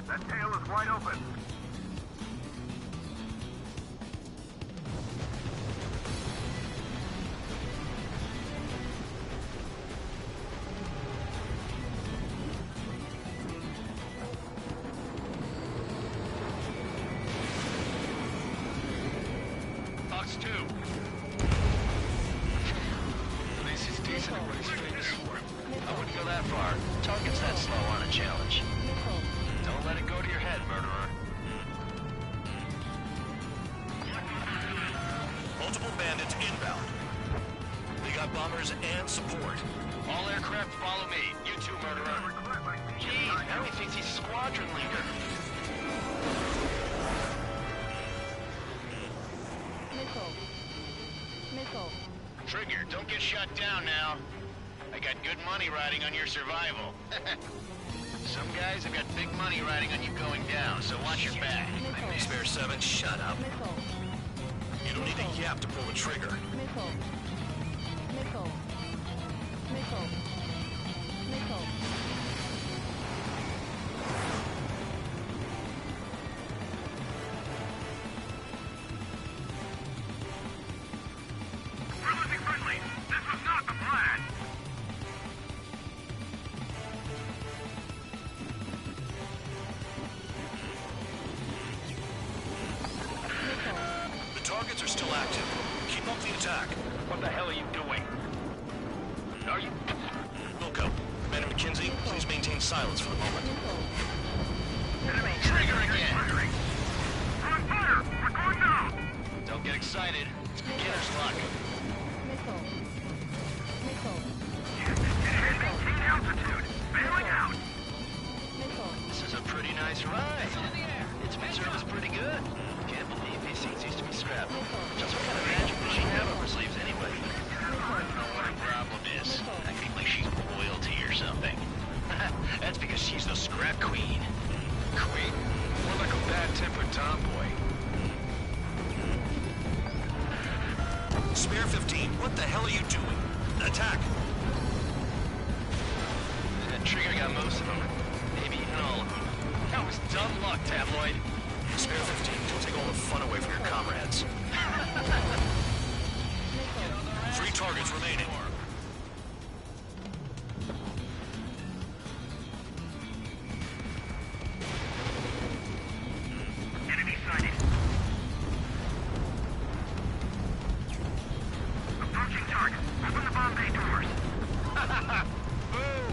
That tail is wide open. Box 2. At least he's decent at what he's famous for. I wouldn't go that far. Targets that slow aren't a challenge. Don't let it go to your head, murderer. Multiple bandits inbound. We got bombers and support. All aircraft follow me. You too, murderer. Jeez, now he thinks he's squadron leader. Missile. Trigger, don't get shut down now. I got good money riding on your survival. Some guys have got big money riding on you going down, so watch your back. Spare 7, shut up. You don't need a yap to pull the trigger. Missile. We're losing friendly. This was not the plan. The targets are still active. Keep up the attack. What the hell are you doing? Are you... Wilco, Commander McKenzie, please maintain silence for the moment. Trigger again! We're on fire. We're going down. Don't get excited. It's beginner's luck. Missile. nice ride. Its reserve is pretty good. Can't believe these things used to be scrapped. Just what kind of magic does she have up her sleeves anyway? I don't know what her problem is. Acting like she's royalty or something. That's because she's the scrap queen. Queen? More like a bad-tempered tomboy. Spare 15, what the hell are you doing? Attack! That Trigger got most of them. Maybe even all of them. That was dumb luck, Tabloid. Spare 15, don't take all the fun away from your comrades. 3 targets remaining. Enemy sighted. Approaching target. Open the bomb bay doors. Boom!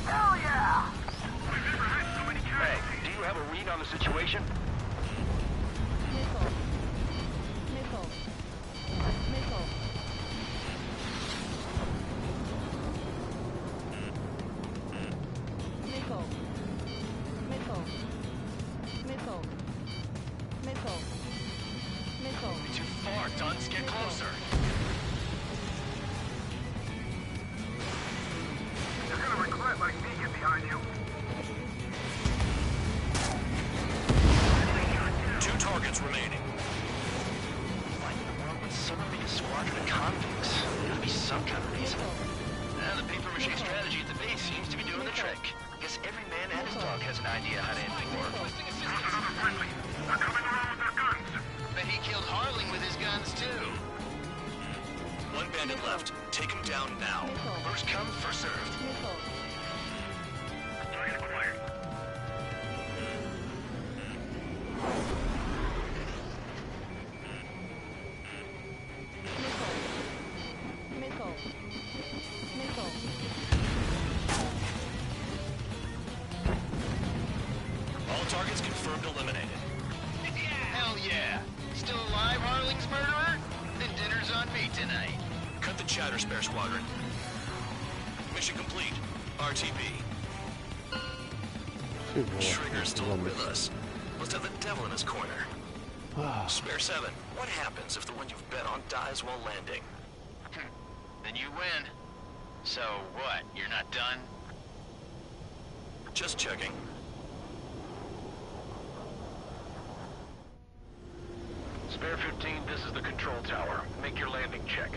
Hell yeah! We've never had so many Hey, casualties. do you have a read on the situation? Missile. Missile. Missile. Missile. Missile. Missile. Missile. Missile. Too far, Dunce. Get closer. You're gonna regret letting me get behind you. 2 targets remaining. Why in the world would someone be a squadron of convicts? Gotta be some kind of reason. Now the paper-mache strategy at the base seems to be doing the trick. Guess every man and his dog has an idea how to end the war. There's another friendly. They're coming around with their guns. Bet he killed Harling with his guns, too. 1 bandit left. Take him down now. First come, first served. Missile. Target acquired. Missile. Missile. All targets confirmed eliminated. Hell yeah. Still alive, Harling's murderer? Then dinner's on me tonight. Cut the chatter, Spare Squadron. Mission complete. RTB. Trigger's still with us. Must have the devil in his corner. Spare 7, what happens if the one you've bet on dies while landing? Then you win. So what, you're not done? Just checking. Spare 15, this is the control tower. Make your landing check.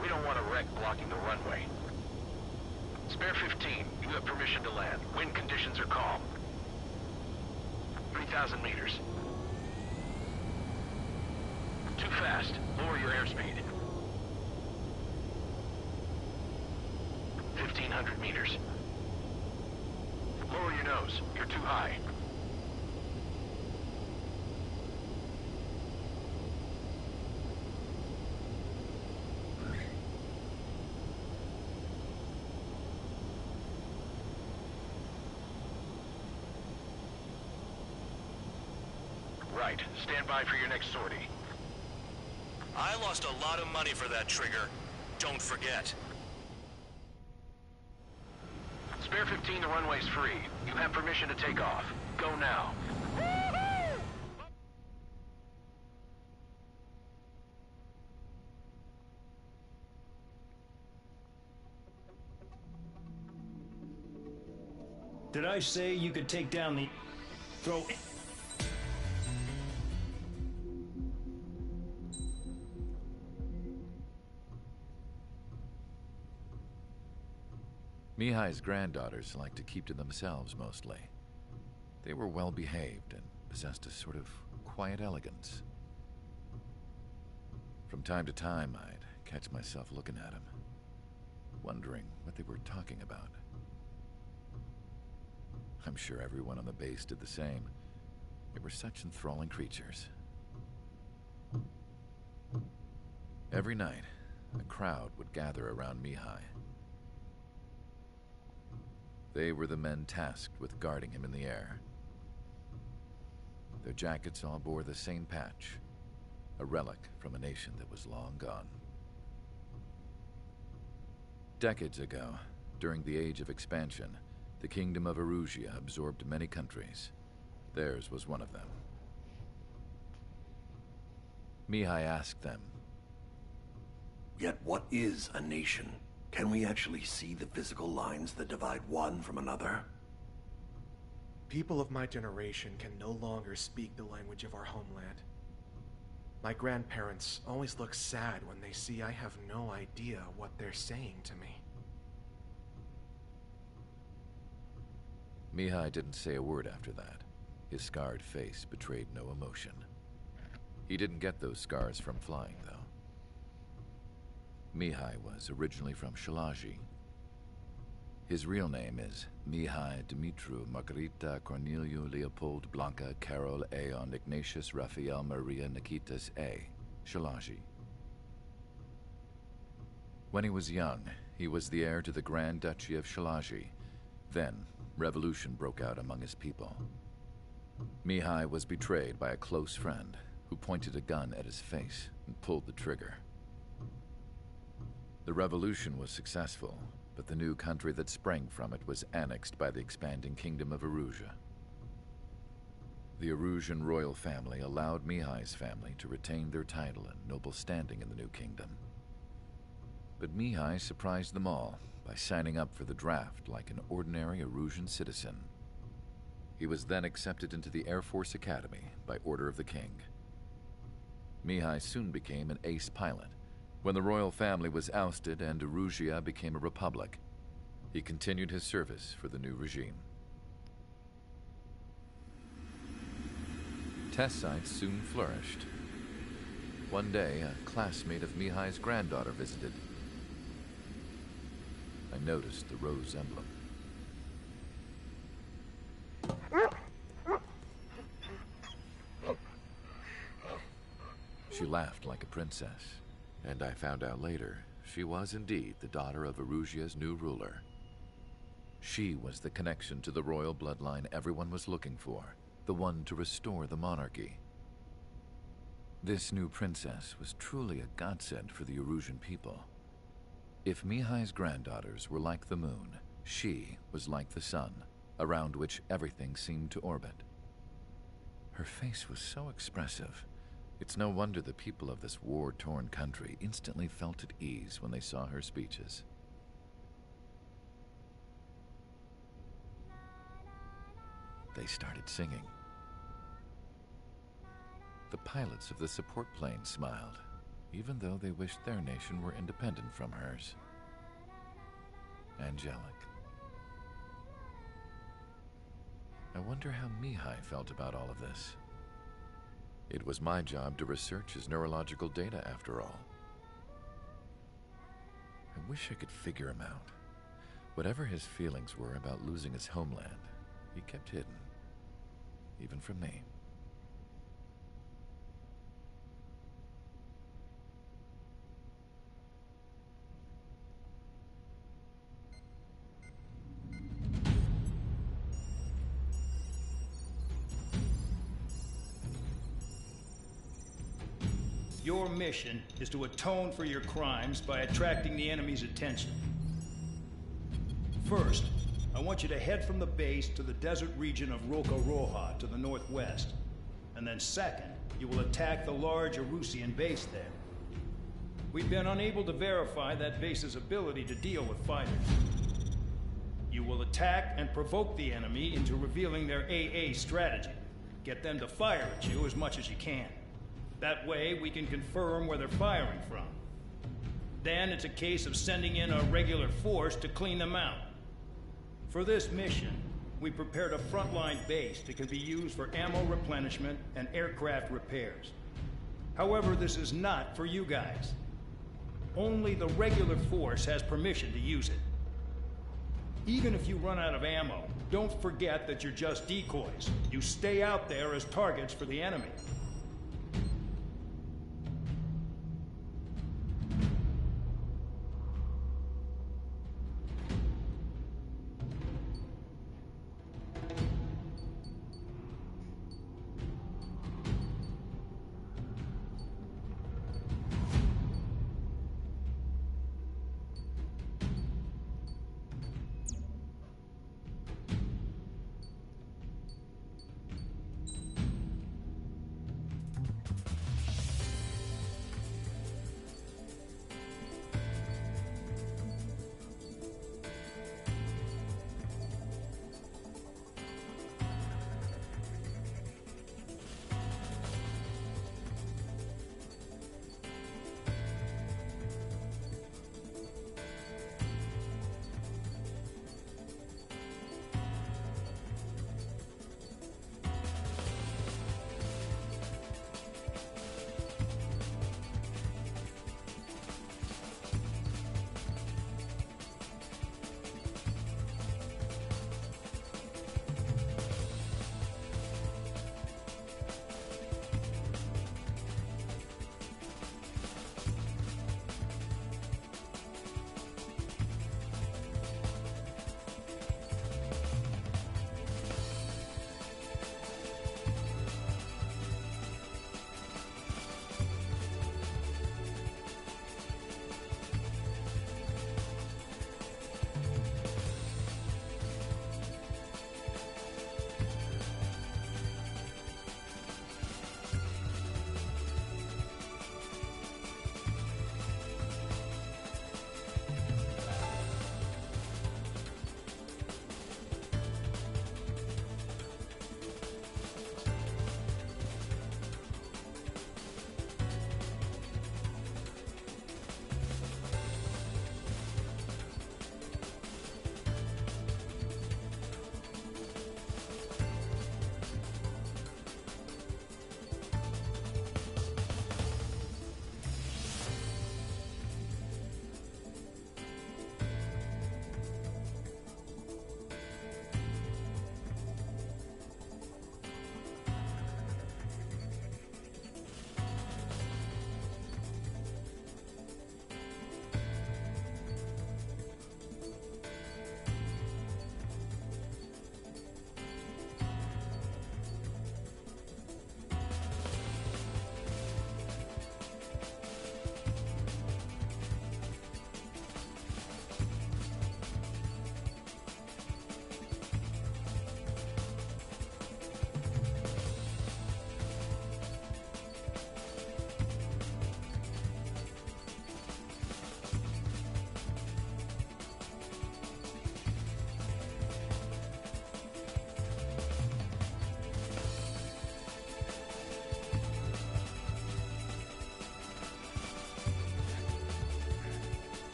We don't want a wreck blocking the runway. Spare 15, you have permission to land. Wind conditions are calm. 3,000 meters. Too fast. Lower your airspeed. 1,500 meters. Lower your nose. You're too high. Right. Stand by for your next sortie. I lost a lot of money for that Trigger. Don't forget. Spare 15, the runway's free. You have permission to take off. Go now. Did I say you could take down the... Throw... Mihai's granddaughters liked to keep to themselves mostly. They were well behaved and possessed a sort of quiet elegance. From time to time, I'd catch myself looking at them, wondering what they were talking about. I'm sure everyone on the base did the same. They were such enthralling creatures. Every night, a crowd would gather around Mihai. They were the men tasked with guarding him in the air. Their jackets all bore the same patch, a relic from a nation that was long gone. Decades ago, during the Age of Expansion, the Kingdom of Erusia absorbed many countries, Theirs was one of them. Mihai asked them, Yet what is a nation? Can we actually see the physical lines that divide one from another? People of my generation can no longer speak the language of our homeland. My grandparents always look sad when they see I have no idea what they're saying to me. Mihai didn't say a word after that. His scarred face betrayed no emotion. He didn't get those scars from flying, though. Mihai was originally from Shalaji. His real name is Mihai Dumitru Margarita Corneliu Leopold Blanca Carol Aeon Ignatius Raphael Maria Nikitas A. Shalaji. When he was young, he was the heir to the Grand Duchy of Shalaji. Then, revolution broke out among his people. Mihai was betrayed by a close friend who pointed a gun at his face and pulled the trigger. The revolution was successful, but the new country that sprang from it was annexed by the expanding kingdom of Erusea. The Erusian royal family allowed Mihai's family to retain their title and noble standing in the new kingdom. But Mihai surprised them all by signing up for the draft like an ordinary Erusian citizen. He was then accepted into the Air Force Academy by order of the king. Mihai soon became an ace pilot. When the royal family was ousted and Erusea became a republic, he continued his service for the new regime. Test sites soon flourished. One day, a classmate of Mihai's granddaughter visited. I noticed the rose emblem. She laughed like a princess. And I found out later, she was indeed the daughter of Erusea's new ruler. She was the connection to the royal bloodline everyone was looking for, the one to restore the monarchy. This new princess was truly a godsend for the Erusian people. If Mihai's granddaughters were like the moon, she was like the sun, around which everything seemed to orbit. Her face was so expressive. It's no wonder the people of this war-torn country instantly felt at ease when they saw her speeches. They started singing. The pilots of the support plane smiled, even though they wished their nation were independent from hers. Angelic. I wonder how Mihai felt about all of this. It was my job to research his neurological data, after all. I wish I could figure him out. Whatever his feelings were about losing his homeland, he kept hidden, even from me. Your mission is to atone for your crimes by attracting the enemy's attention. First, I want you to head from the base to the desert region of Roca-Roja to the northwest. And then second, you will attack the large Erusian base there. We've been unable to verify that base's ability to deal with fighters. You will attack and provoke the enemy into revealing their AA strategy. Get them to fire at you as much as you can. That way, we can confirm where they're firing from. Then it's a case of sending in a regular force to clean them out. For this mission, we prepared a frontline base that can be used for ammo replenishment and aircraft repairs. However, this is not for you guys. Only the regular force has permission to use it. Even if you run out of ammo, don't forget that you're just decoys. You stay out there as targets for the enemy.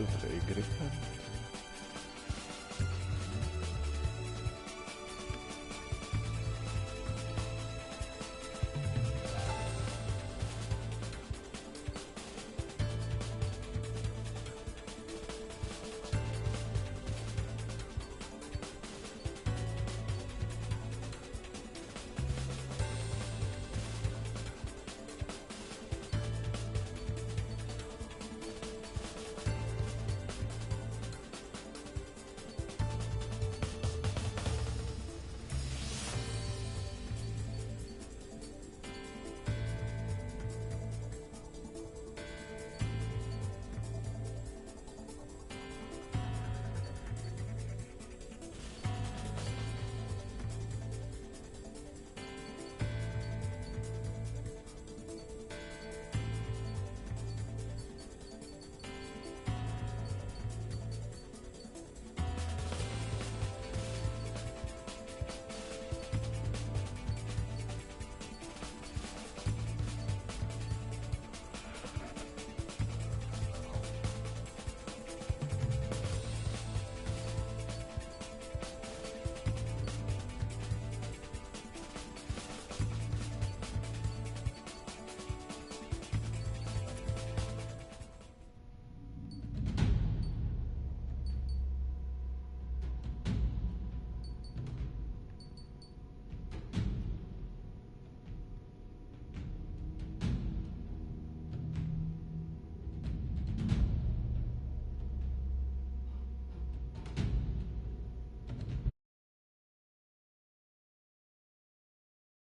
Dobrý Griffin.